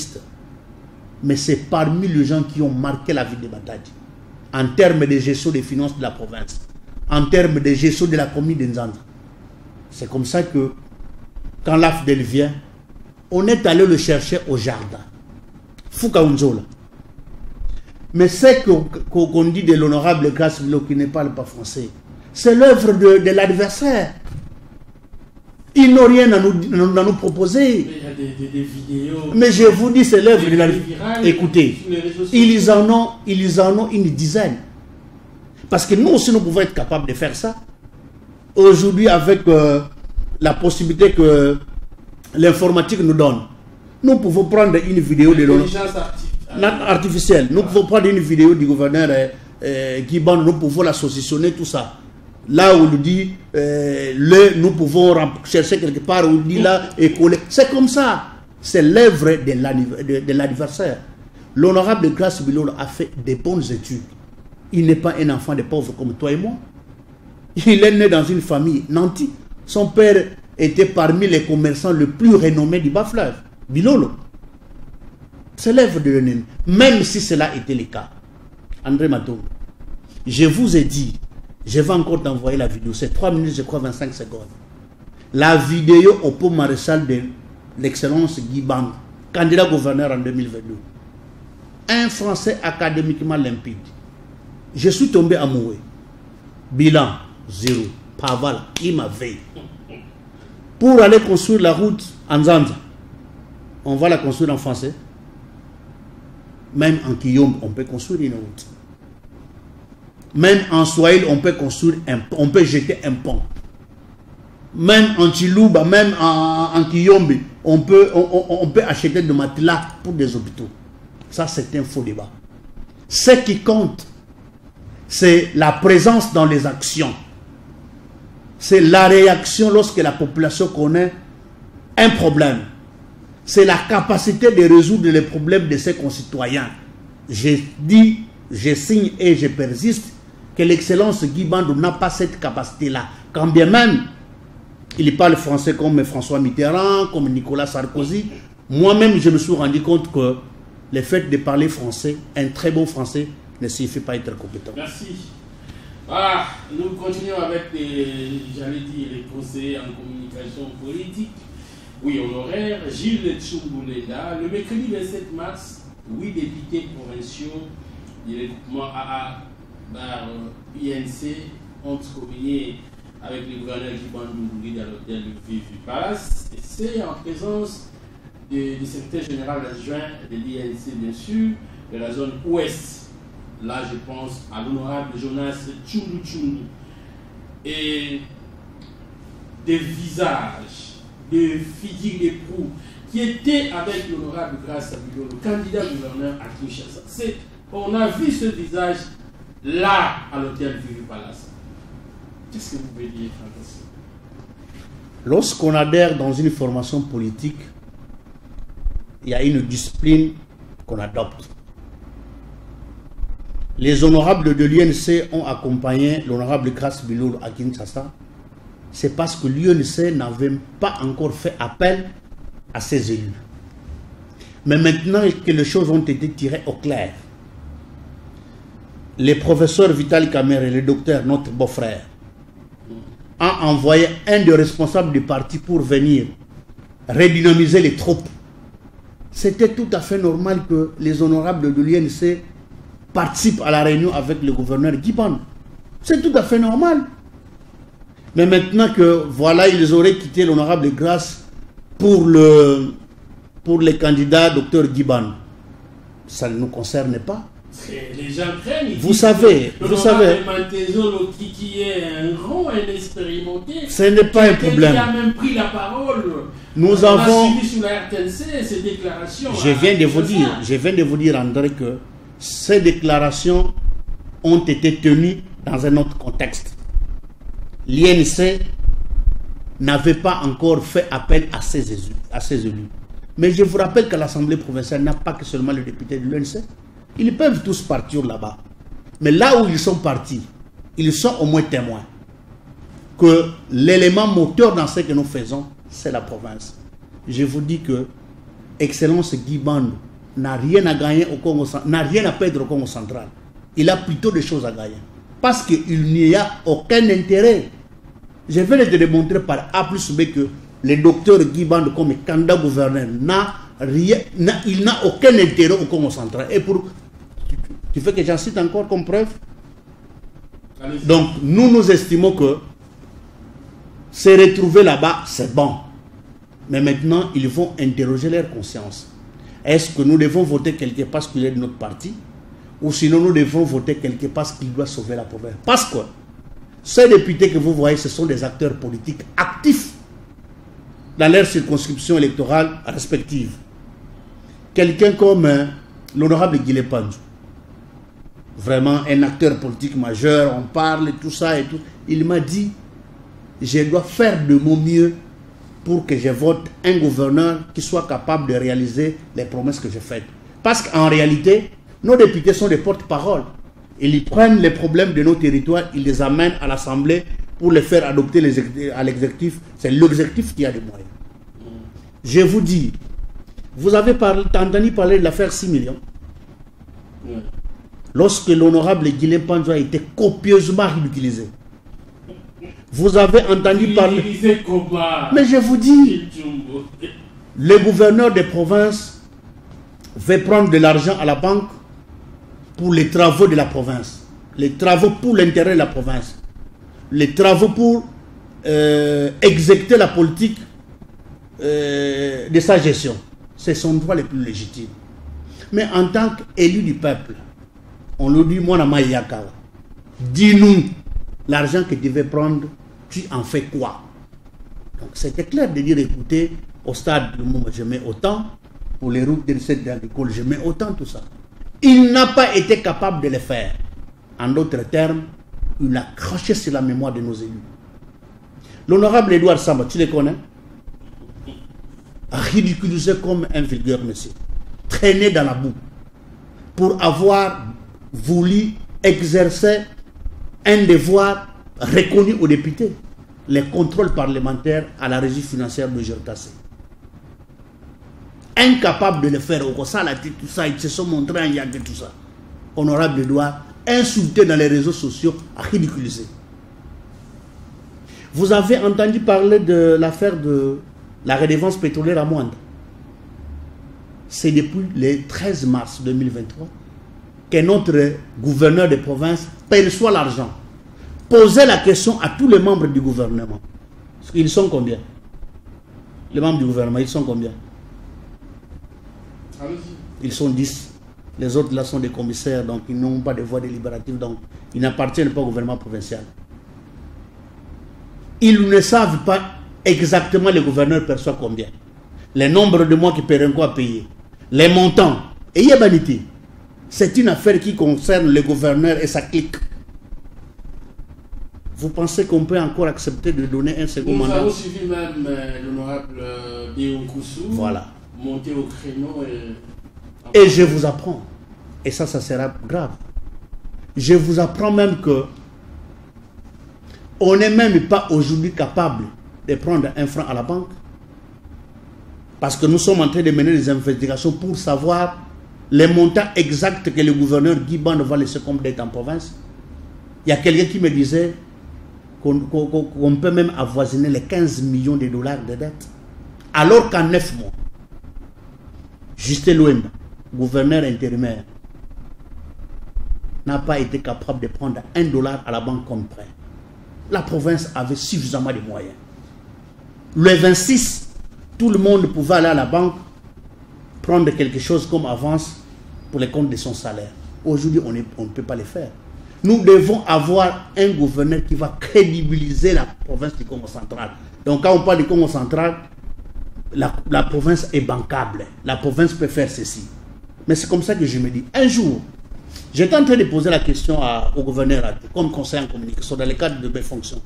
mais c'est parmi les gens qui ont marqué la vie de Matadi en termes de gestion des finances de la province, en termes de gestion de la commune de Nzanda. C'est comme ça que, quand l'AFDEL vient, on est allé le chercher au jardin. Foukaounzola. Mais c'est qu'on dit de l'honorable Grace Bilolo qui ne parle pas français. C'est l'œuvre de l'adversaire. Ils n'ont rien à nous proposer. Mais il y a des vidéos. Mais je vous dis, c'est l'œuvre de l'adversaire. Écoutez, ils en ont une dizaine. Parce que nous aussi, nous pouvons être capables de faire ça. Aujourd'hui, avec la possibilité que l'informatique nous donne, nous pouvons prendre une vidéo de l'honorable artificielle. Nous pouvons prendre une vidéo du gouverneur Guiban, nous pouvons la saucissonner, tout ça. Là où il dit, nous pouvons chercher quelque part où il dit là et coller. C'est comme ça. C'est l'œuvre de l'adversaire. L'honorable Grace Bilolo a fait des bonnes études. Il n'est pas un enfant de pauvres comme toi et moi. Il est né dans une famille nantie. Son père était parmi les commerçants les plus renommés du Bas-Fleuve. Bilolo. C'est l'œuvre de l'ennemi. Même si cela était le cas. André Matou, je vous ai dit, je vais encore t'envoyer la vidéo. C'est 3 minutes, je crois, 25 secondes. La vidéo au pot maréchal de l'excellence Guy Bang, candidat gouverneur en 2022. Un Français académiquement limpide. Je suis tombé amoureux. Bilan, 0. Paval, il m'a veillé. Pour aller construire la route en Nzanda, on va la construire en français. Même en Kiyom, on peut construire une route. Même en Swahili, on peut construire on peut jeter un pont. Même en Chilouba, même en Kiyombe, on peut acheter des matelas pour des hôpitaux. Ça, c'est un faux débat. Ce qui compte, c'est la présence dans les actions. C'est la réaction lorsque la population connaît un problème. C'est la capacité de résoudre les problèmes de ses concitoyens. Je dis, je signe et je persiste que l'excellence Guy Bandou n'a pas cette capacité-là. Quand bien même, il parle français comme François Mitterrand, comme Nicolas Sarkozy. Moi-même, je me suis rendu compte que le fait de parler français, un très bon français, ne suffit pas être compétent. Merci. Voilà, nous continuons avec j'allais dire, les conseillers en communication politique. Oui, honoraire, Gilles Tchouboulenda. Le mercredi 27 mars, 8 députés provinciaux du regroupement AA par INC ont communié avec le gouverneur Guy Bandou à l'hôtel du Palace. Et c'est en présence du secrétaire général adjoint de l'INC, bien sûr, de la zone ouest. Là, je pense à l'honorable Jonas Tchoulou. Et des visages, des figures d'époux qui étaient avec l'honorable Grace Bilolo, le candidat gouverneur à Kinshasa. On a vu ce visage là à l'hôtel du Palace. Qu'est-ce que vous pouvez dire, Francis? Lorsqu'on adhère dans une formation politique, il y a une discipline qu'on adopte. Les honorables de l'UNC ont accompagné l'honorable Grace Bilolo à Kinshasa. C'est parce que l'UNC n'avait pas encore fait appel à ses élus. Mais maintenant que les choses ont été tirées au clair, le professeur Vital Kamerhe, le docteur, notre beau-frère, a envoyé un des responsables du parti pour venir redynamiser les troupes c'était tout à fait normal que les honorables de l'UNC participent à la réunion avec le gouverneur Guiband. C'est tout à fait normal. Mais maintenant que, voilà, ils auraient quitté l'honorable Grasse pour les candidats Dr Guiband, ça ne nous concerne pas. Les gens craignent. Vous savez, qui est un grand inexpérimenté. Ce n'est pas un problème. Qui a même pris la parole. Nous avons suivi sur la RTNC ces déclarations. Je viens de vous dire, André, que ces déclarations ont été tenues dans un autre contexte. L'INC n'avait pas encore fait appel à ses élus. Mais je vous rappelle que l'Assemblée provinciale n'a pas que seulement les députés de l'UNC. Ils peuvent tous partir là-bas. Mais là où ils sont partis, ils sont au moins témoins que l'élément moteur dans ce que nous faisons, c'est la province. Je vous dis que Excellence Guiband n'a rien à gagner au Congo, n'a rien à perdre au Congo central. Il a plutôt des choses à gagner. Parce qu'il n'y a aucun intérêt. Je vais te démontrer par A plus B que le docteur Guiband, comme candidat gouverneur, il n'a aucun intérêt au Congo central. Et pour... Tu veux que j'en cite encore comme preuve? Donc, nous estimons que se retrouver là-bas, c'est bon. Mais maintenant, ils vont interroger leur conscience. Est-ce que nous devons voter quelqu'un parce qu'il est de notre parti? Ou sinon, nous devons voter quelqu'un parce qu'il doit sauver la province? Parce que ces députés que vous voyez, ce sont des acteurs politiques actifs dans leur circonscription électorale respective. Quelqu'un comme l'honorable Guilé Pandjou, vraiment un acteur politique majeur, on parle et tout ça et tout. Il m'a dit, je dois faire de mon mieux pour que je vote un gouverneur qui soit capable de réaliser les promesses que j'ai faites. Parce qu'en réalité, nos députés sont des porte-parole. Ils prennent les problèmes de nos territoires, ils les amènent à l'Assemblée pour les faire adopter à l'exécutif. C'est l'exécutif qui a des moyens. Je vous dis, vous avez entendu parler de l'affaire 6 millions. Lorsque l'honorable Guilhem Pandjou a été copieusement ridiculisé. Vous avez entendu parler... Mais je vous dis, le gouverneur des provinces veut prendre de l'argent à la banque pour les travaux de la province. Les travaux pour l'intérêt de la province. Les travaux pour exécuter la politique de sa gestion. C'est son droit le plus légitime. Mais en tant qu'élu du peuple, on lui dit, moi, dis-nous l'argent que tu veux prendre, tu en fais quoi? Donc c'était clair de dire, écoutez, au stade du moment, je mets autant, pour les routes de recette agricole, je mets autant, tout ça. Il n'a pas été capable de le faire. En d'autres termes, il a craché sur la mémoire de nos élus. L'honorable Edouard Samba, tu le connais? Ridiculisé comme un vulgaire monsieur, traîné dans la boue, pour avoir voulu exercer un devoir reconnu aux députés, les contrôles parlementaires à la régie financière de Gertassé. Incapable de le faire, au ça, tout ça, ils se sont montrés en yag et tout ça. Honorable Edouard, insulté dans les réseaux sociaux, ridiculisé. Vous avez entendu parler de l'affaire de la redevance pétrolière à Moindre. C'est depuis le 13 mars 2023 que notre gouverneur de province perçoit l'argent. Posez la question à tous les membres du gouvernement. Ils sont combien? Les membres du gouvernement, ils sont combien? Ils sont 10. Les autres là sont des commissaires, donc ils n'ont pas de voix délibérative, donc ils n'appartiennent pas au gouvernement provincial. Ils ne savent pas exactement le gouverneur perçoit combien. Le nombre de mois qui paieront quoi payer. Les montants. Et Yabaniti. C'est une affaire qui concerne le gouverneur et sa clique. Vous pensez qu'on peut encore accepter de donner un second mandat? Nous avons suivi même l'honorable Déonkoussou, voilà, monter au créneau et je vous apprends, et ça sera grave, je vous apprends même que on n'est même pas aujourd'hui capable de prendre un franc à la banque, parce que nous sommes en train de mener des investigations pour savoir les montants exacts que le gouverneur Guiband va laisser comme dette en province. Il y a quelqu'un qui me disait qu'on peut même avoisiner les 15 millions de dollars de dettes, alors qu'en 9 mois, Justin Luemba, gouverneur intérimaire, n'a pas été capable de prendre $1 à la banque comme prêt. La province avait suffisamment de moyens. Le 26, tout le monde pouvait aller à la banque, prendre quelque chose comme avance pour les comptes de son salaire. Aujourd'hui, on ne peut pas le faire. Nous devons avoir un gouverneur qui va crédibiliser la province du Congo central. Donc quand on parle du Congo central, la province est bancable. La province peut faire ceci. Mais c'est comme ça que je me dis. Un jour, j'étais en train de poser la question au gouverneur, comme conseiller en communication, dans le cadre de mes fonctions.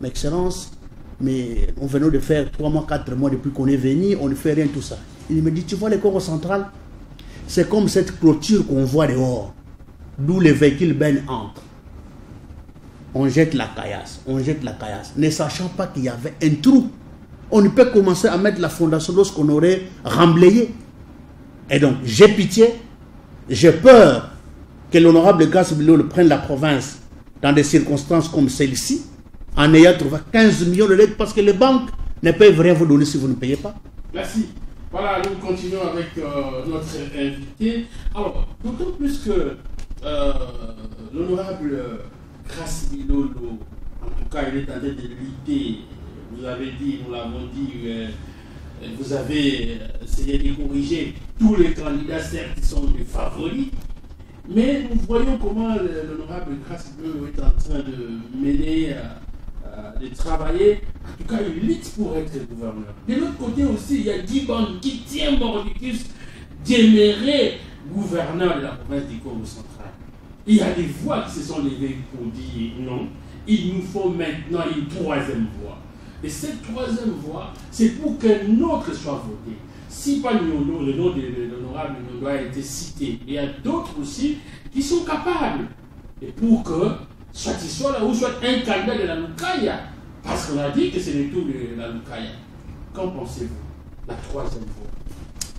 Mais Excellence, mais on venait de faire 3 mois, 4 mois depuis qu'on est venu, on ne fait rien, tout ça. Il me dit, tu vois le Congo central, c'est comme cette clôture qu'on voit dehors, d'où les véhicules ben entrent. On jette la caillasse, ne sachant pas qu'il y avait un trou. On ne peut commencer à mettre la fondation lorsqu'on aurait remblayé. Et donc, j'ai pitié, j'ai peur que l'honorable Grace Bilolo prenne la province dans des circonstances comme celle-ci, en ayant trouvé 15 millions de lettres, parce que les banques ne peuvent rien vous donner si vous ne payez pas. Merci. Voilà, nous continuons avec notre invité. Alors, d'autant plus que l'honorable Grace Bilolo, en tout cas, il est en train de lutter. Vous avez dit, nous l'avons dit, vous avez essayé de corriger tous les candidats, certes, qui sont des favoris. Mais nous voyons comment l'honorable Grace Bilolo est en train de mener, de travailler. En tout cas, il lutte pour être gouverneur. De l'autre côté aussi, il y a Giban qui tient Mordicus demeurer gouverneur de la province du Congo central. Il y a des voix qui se sont levées pour dire non, il nous faut maintenant une 3e voie. Et cette 3e voie, c'est pour qu'un autre soit voté. Si pas Nyondo, le nom de l'honorable Nyondo a été cité, il y a d'autres aussi qui sont capables. Et pour que, soit il soit là ou soit un candidat de la Lukaya, parce qu'on a dit que c'est le tour de la Lukaya. Qu'en pensez-vous? La 3e voie.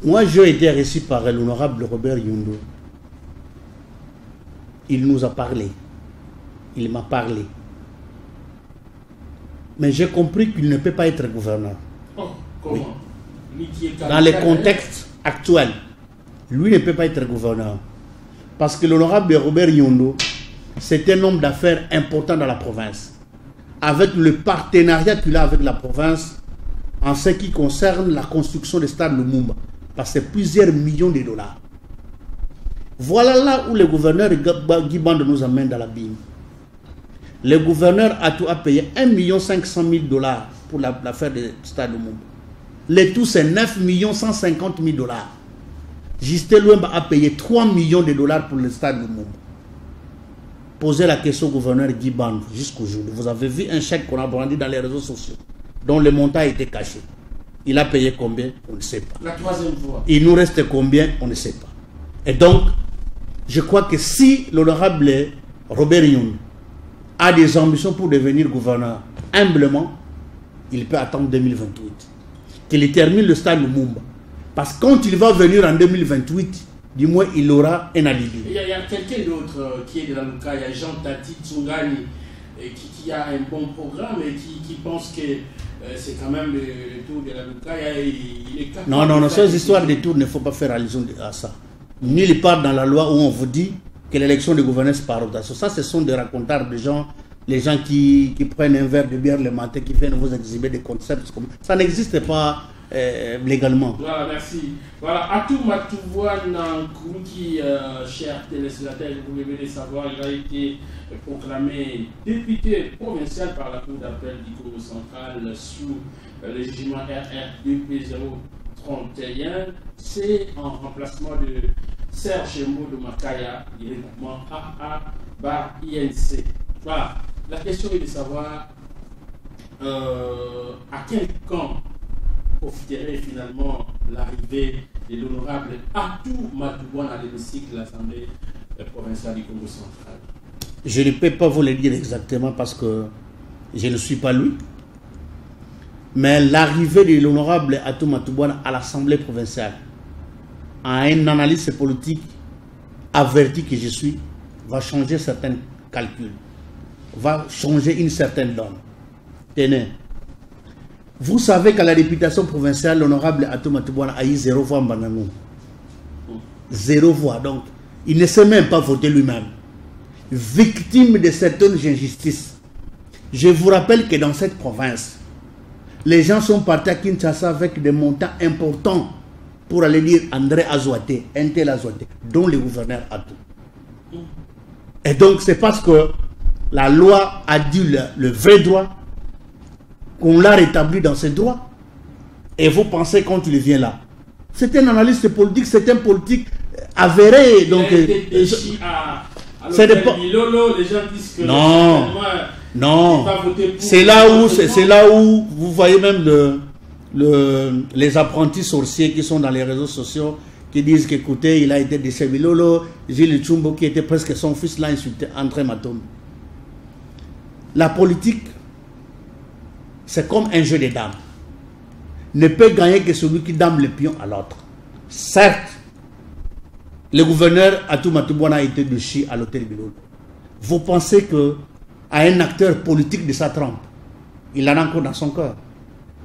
Moi, j'ai été reçu par l'honorable Robert Nyondo. Il nous a parlé. Il m'a parlé. Mais j'ai compris qu'il ne peut pas être gouverneur. Oh, comment? Oui. Dans le contexte actuel, lui ne peut pas être gouverneur. Parce que l'honorable Robert Nyondo, c'est un homme d'affaires important dans la province. Avec le partenariat qu'il a avec la province en ce qui concerne la construction du stade Lumumba. Parce que c'est plusieurs millions de dollars. Voilà là où le gouverneur Guiband nous amène dans l'abîme. Le gouverneur a payé $1 500 000 pour l'affaire du stade Lumumba. Le tout, c'est $9 150 000. Justin Luemba a payé $3 millions pour le stade Lumumba. Posez la question au gouverneur Guiband jusqu'aujourd'hui. Vous avez vu un chèque qu'on a brandi dans les réseaux sociaux, dont le montant a été caché. Il a payé combien? On ne sait pas. La 3e voie. Il nous reste combien? On ne sait pas. Et donc, je crois que si l'honorable Robert Nyondo a des ambitions pour devenir gouverneur, humblement, il peut attendre 2028. Qu'il termine le stade Lumumba. Parce que quand il va venir en 2028, du moins il aura un alibi. Il y a quelqu'un d'autre qui est de la Luka, il y a Jean Tati Tsungani qui a un bon programme et qui pense que c'est quand même le tour de la Luka. Il est capable. Non, ces histoires de tour, il ne faut pas faire allusion à ça. Nulle part dans la loi où on vous dit que l'élection du gouverneur c'est par rotation. Ça, ce sont des racontards de gens, les gens qui prennent un verre de bière le matin, qui viennent vous exhiber des concepts comme ça. N'existe pas légalement. Voilà, merci. Voilà, Atou Matouvoine qui, cher téléspectateur, vous devez le savoir, il a été proclamé député provincial par la Cour d'appel du Congo central sous le régiment RRDP031. C'est en remplacement de Serge Modo Makaya du regroupement AA-INC. Voilà, la question est de savoir à quel camp profiterait finalement l'arrivée de l'honorable Atou Matouvoine à l'hémicycle de l'Assemblée provinciale du Congo central. Je ne peux pas vous le dire exactement parce que je ne suis pas lui. Mais l'arrivée de l'honorable Atou Matouvoine à l'Assemblée provinciale, à un analyste politique averti que je suis, va changer certains calculs, va changer une certaine donne. Tenez. Vous savez qu'à la députation provinciale, l'honorable Atou Matouvoine a eu 0 voix en Bananou. 0 voix. Donc, il ne sait même pas voter lui-même. Victime de certaines injustices. Je vous rappelle que dans cette province, les gens sont partis à Kinshasa avec des montants importants pour aller dire André Azouate, un tel Azouate, dont le gouverneur a tout. Et donc, c'est parce que la loi a dit le vrai droit qu'on l'a rétabli dans ses droits. Et vous pensez quand il vient là. C'est un analyste politique, c'est un politique avéré. Donc, c'est Lolo, les gens disent que non, non. C'est là où vous voyez même les apprentis sorciers qui sont dans les réseaux sociaux qui disent qu'écoutez, il a été décédé. Lolo, Gilles Tchumbo qui était presque son fils l'a insulté, André Matom. La politique, c'est comme un jeu de dames. Ne peut gagner que celui qui dame le pion à l'autre. Certes, le gouverneur Atou Matoubouana a été de chi à l'hôtel Bilolo. Vous pensez que à un acteur politique de sa trempe, il en a encore dans son cœur.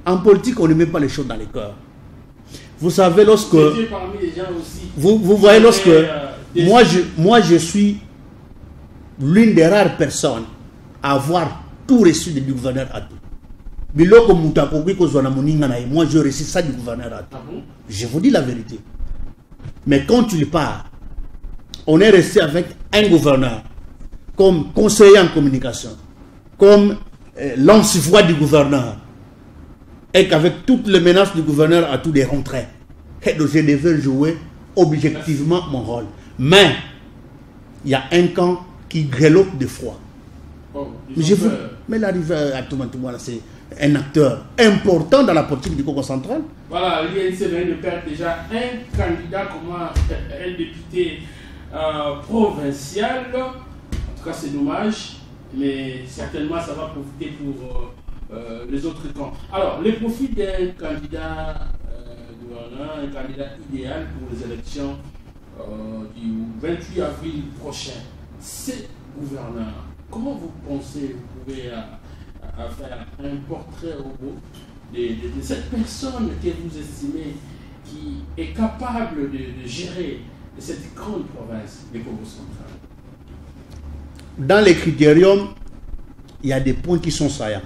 En politique, on ne met pas les choses dans les cœurs. Vous savez, lorsque... Vous voyez, lorsque... Moi, je suis l'une des rares personnes à avoir tout reçu du gouverneur Atou. Moi, je reçu ça du gouverneur Atou. Je vous dis la vérité. Mais quand il part, on est resté avec un gouverneur comme conseiller en communication, comme lance-voix du gouverneur, et qu'avec toutes les menaces du gouverneur à tous les rentrées, je devais jouer objectivement mon rôle. Mais il y a un camp qui grelotte de froid. Mais l'arrivée à Toumatoumouana, c'est un acteur important dans la politique du Congo central. Voilà, l'INC vient de perdre déjà un candidat comme un député provincial. En tout cas, c'est dommage, mais certainement ça va profiter pour les autres camps. Alors, le profil d'un candidat gouverneur, un candidat idéal pour les élections du 28 avril prochain, c'est gouverneur. Comment vous pensez, vous pouvez faire un portrait robot de cette personne que vous estimez qui est capable de gérer cette grande province du Congo central? Dans les critériums, il y a des points qui sont saillants.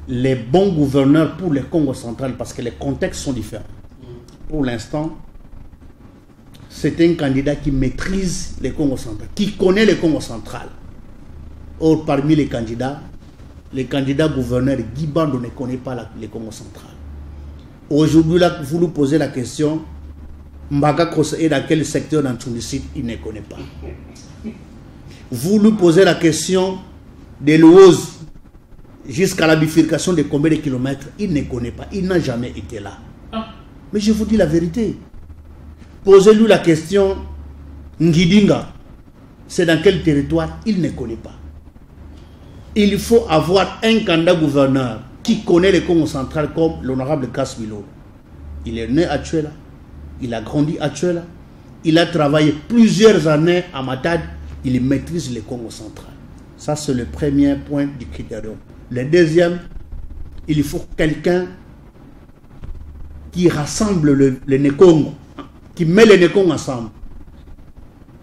Les bons gouverneurs pour le Congo central, parce que les contextes sont différents. Pour l'instant, c'est un candidat qui maîtrise le Congo central, qui connaît le Congo central. Or, parmi les candidats gouverneurs, Guy Bando ne connaît pas le Congo central. Aujourd'hui, là, vous nous posez la question, Mbaga est dans quel secteur dans Tunisie, il ne connaît pas. Vous nous posez la question de l'Ouoz jusqu'à la bifurcation de combien de kilomètres, il ne connaît pas, il n'a jamais été là. Mais je vous dis la vérité. Posez-lui la question, Ngidinga, c'est dans quel territoire, il ne connaît pas. Il faut avoir un candidat gouverneur qui connaît le Congo central comme l'honorable Kasmilo. Il est né à Tchouela, il a grandi à Tchouela, il a travaillé plusieurs années à Matad, il maîtrise le Congo central. Ça, c'est le premier point du critérium. Le deuxième, il faut quelqu'un qui rassemble le Nekongo, qui met les Nekongo ensemble.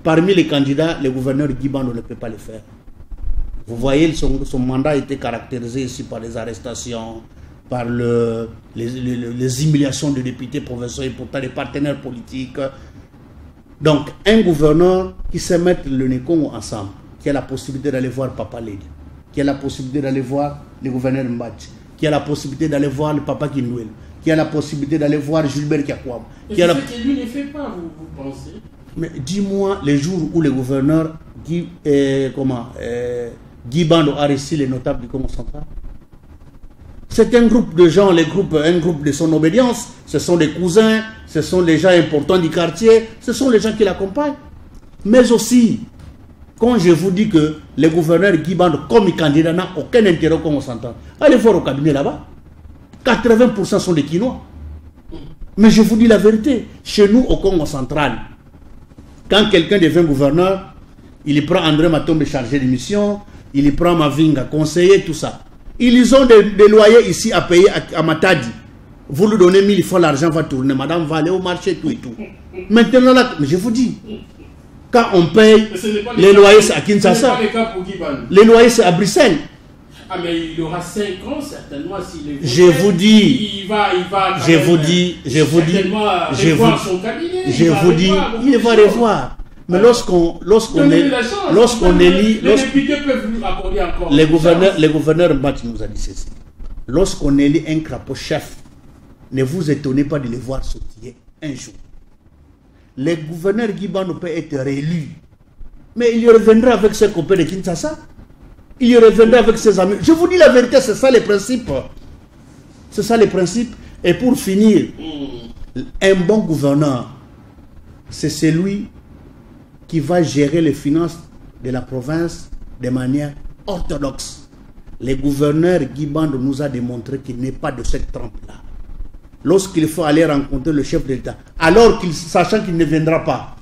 Parmi les candidats, le gouverneur Guy Bando ne peut pas le faire. Vous voyez, son mandat a été caractérisé ici par les arrestations, par les humiliations de députés provinciaux et pourtant des partenaires politiques. Donc, un gouverneur qui sait mettre le Nekongo ensemble, qui a la possibilité d'aller voir Papa Ledi, qui a la possibilité d'aller voir le gouverneur Mbadji, qui a la possibilité d'aller voir le Papa Kindouel, qui a la possibilité d'aller voir Gilbert Kiakwam. Et c'est ce que lui ne fait pas, vous pensez? Mais dis-moi, les jours où le gouverneur Guy Bando a reçu les notables du Congo central, c'est un groupe de gens, un groupe de son obédience, ce sont des cousins, ce sont les gens importants du quartier, ce sont les gens qui l'accompagnent. Mais aussi, quand je vous dis que le gouverneur Guy Bando, comme candidat, n'a aucun intérêt au Congo central, allez voir au cabinet là-bas, 80% sont des Quinois. Mais je vous dis la vérité, chez nous au Congo central, quand quelqu'un devient gouverneur, il prend André Matombe chargé de mission, il prend Mavinga conseiller, tout ça. Ils ont des loyers ici à payer à Matadi. Vous lui donnez 1000 fois, l'argent va tourner. Madame va aller au marché, tout et tout. Maintenant, là, mais je vous dis, quand on paye, les loyers, c'est à Kinshasa. Les loyers, c'est à Bruxelles. Ah, mais il aura 5 ans, certainement, s'il est... Je vous dis, il va revoir. Mais lorsqu'on élit, les gouverneurs Mbati nous a dit ceci. Lorsqu'on élit un crapaud chef, ne vous étonnez pas de les voir sautiller un jour. Les gouverneurs Guibano peuvent être réélus, mais il reviendra avec ses copains de Kinshasa. Il reviendra avec ses amis. Je vous dis la vérité, c'est ça les principes. C'est ça les principes. Et pour finir, un bon gouverneur, c'est celui qui va gérer les finances de la province de manière orthodoxe. Le gouverneur Guy Bando nous a démontré qu'il n'est pas de cette trempe-là. Lorsqu'il faut aller rencontrer le chef de l'État, alors sachant qu'il ne viendra pas,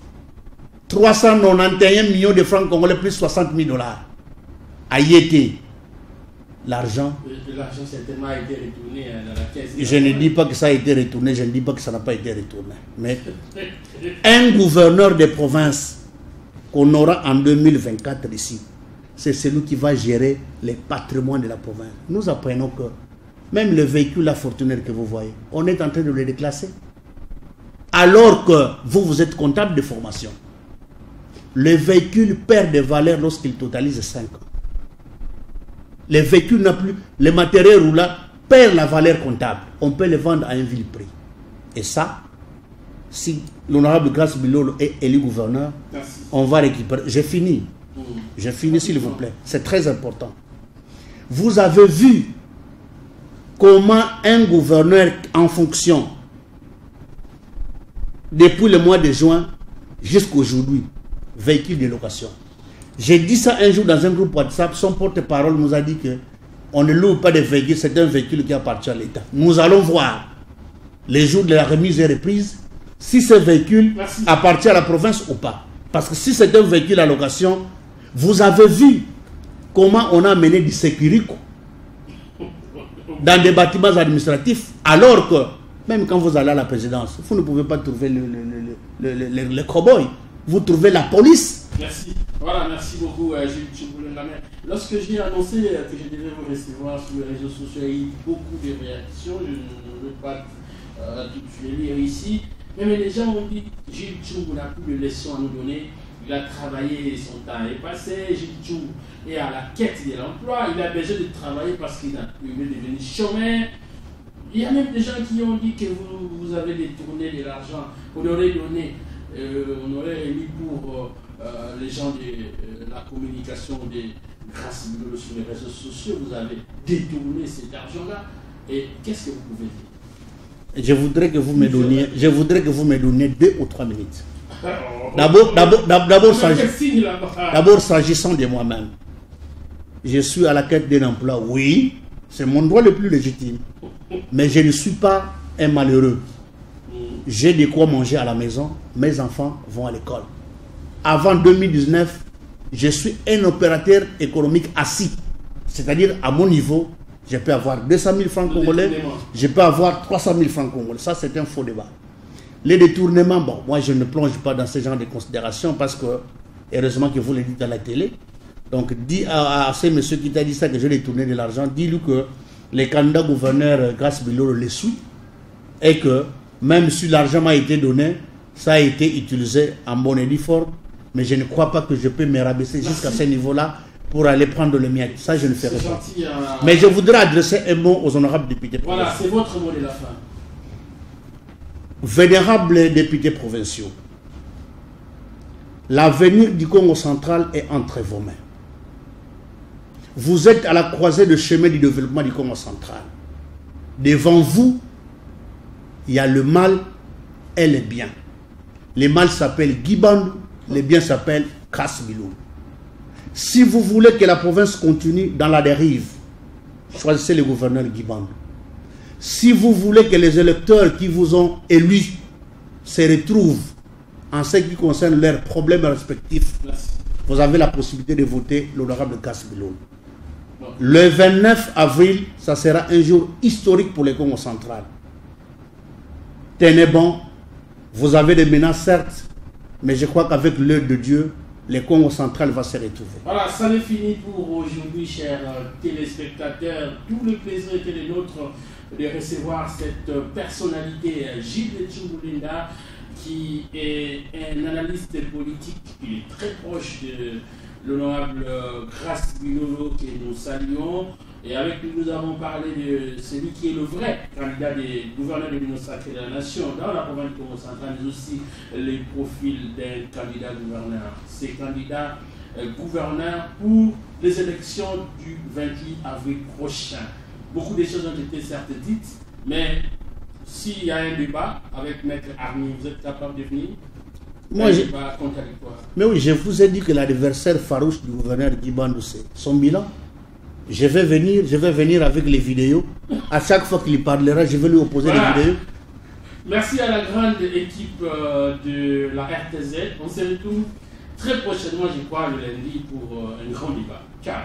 391 millions de francs congolais plus 60 000 $. A y été l'argent. L'argent certainement a été retourné dans la caisse. Je ne dis pas que ça a été retourné, je ne dis pas que ça n'a pas été retourné. Mais un gouverneur de province qu'on aura en 2024 ici, c'est celui qui va gérer les patrimoines de la province. Nous apprenons que même le véhicule la fortunaire que vous voyez, on est en train de le déclasser. Alors que vous êtes comptable de formation. Le véhicule perd de valeur lorsqu'il totalise 5 ans. Les véhicules n'ont plus, les matériels roulants perdent la valeur comptable. On peut les vendre à un vil prix. Et ça, si l'honorable Grace Bilolo est élu gouverneur, on va récupérer. J'ai fini. J'ai fini, s'il vous plaît. C'est très important. Vous avez vu comment un gouverneur en fonction, depuis le mois de juin jusqu'à aujourd'hui, véhicule de location. J'ai dit ça un jour dans un groupe WhatsApp, son porte-parole nous a dit que on ne loue pas de véhicule, c'est un véhicule qui appartient à l'État. Nous allons voir les jours de la remise et reprise si ce véhicule appartient à la province ou pas. Parce que si c'est un véhicule à location, vous avez vu comment on a mené du sécurité dans des bâtiments administratifs, alors que même quand vous allez à la présidence, vous ne pouvez pas trouver le cow-boy, vous trouvez la police. Merci. Voilà, merci beaucoup, Gilles Tchouboulou-Lamère. Lorsque j'ai annoncé que je devais vous recevoir sur les réseaux sociaux, il y a eu beaucoup de réactions. Je ne veux pas tout les lire ici. Mais les gens ont dit Gilles Tchouboulou n'a plus de leçons à nous donner. Il a travaillé, son temps est passé. Gilles Tchouboulou est à la quête de l'emploi. Il a besoin de travailler parce qu'il est devenu chômeur. Il y a même des gens qui ont dit que vous avez détourné de l'argent. On aurait donné, on aurait émis pour les gens de la communication de Grace Bilolo sur les réseaux sociaux. Vous avez détourné cet argent-là. Et qu'est-ce que vous pouvez dire? Je voudrais que vous me donniez 2 ou 3 minutes. D'abord, s'agissant de moi-même, je suis à la quête d'un emploi, oui, c'est mon droit le plus légitime, mais je ne suis pas un malheureux. J'ai de quoi manger à la maison, mes enfants vont à l'école. Avant 2019, je suis un opérateur économique assis, c'est-à-dire à mon niveau, je peux avoir 200 000 francs congolais, je peux avoir 300 000 francs congolais. Ça, c'est un faux débat. Les détournements, bon, moi, je ne plonge pas dans ce genre de considérations parce que, heureusement que vous le dites à la télé. Donc, dis à ce monsieur qui t'a dit ça que j'ai détourné de l'argent, dis-lui que les candidats gouverneurs Grace Bilolo les suivent et que même si l'argent m'a été donné, ça a été utilisé en bonne et due forme, mais je ne crois pas que je peux me rabaisser jusqu'à ce niveau-là pour aller prendre le mien. Ça, je ne ferai pas. Gentil, mais je voudrais adresser un mot aux honorables députés provinciaux. Voilà, c'est votre mot de la fin. Vénérables députés provinciaux, l'avenir du Congo central est entre vos mains. Vous êtes à la croisée du chemin du développement du Congo central. Devant vous, il y a le mal et le bien. Le mal s'appelle Guy Bandou, le bien s'appelle Grace Bilolo. Si vous voulez que la province continue dans la dérive, choisissez le gouverneur Guy Bandou. Si vous voulez que les électeurs qui vous ont élus se retrouvent en ce qui concerne leurs problèmes respectifs, vous avez la possibilité de voter l'honorable Grace Bilolo. Le 29 avril, ça sera un jour historique pour le Congo central. tenez bon, vous avez des menaces certes, mais je crois qu'avec l'œil de Dieu, le Congo central va se retrouver. Voilà, ça n'est fini pour aujourd'hui, chers téléspectateurs. Tout le plaisir était le nôtre de recevoir cette personnalité, Gilles Tchouloulinda, qui est un analyste politique. Il est très proche de l'honorable Grace Bilolo que nous saluons. Et avec lui, nous avons parlé de celui qui est le vrai candidat des gouverneurs de l'Union sacrée de la Nation dans la province du Congo central, mais aussi les profils d'un candidat gouverneur. Ces candidats gouverneurs pour les élections du 28 avril prochain. Beaucoup de choses ont été certes dites, mais s'il y a un débat avec Maître Armi, vous êtes capable de venir? Moi, débat contradictoire. Mais oui, je vous ai dit que l'adversaire farouche du gouverneur Guy Bandou, c'est son bilan. Je vais venir avec les vidéos. À chaque fois qu'il parlera, je vais lui opposer les vidéos. Merci à la grande équipe de la RTZ. On se retrouve très prochainement, je crois, le lundi pour un grand débat. Ciao.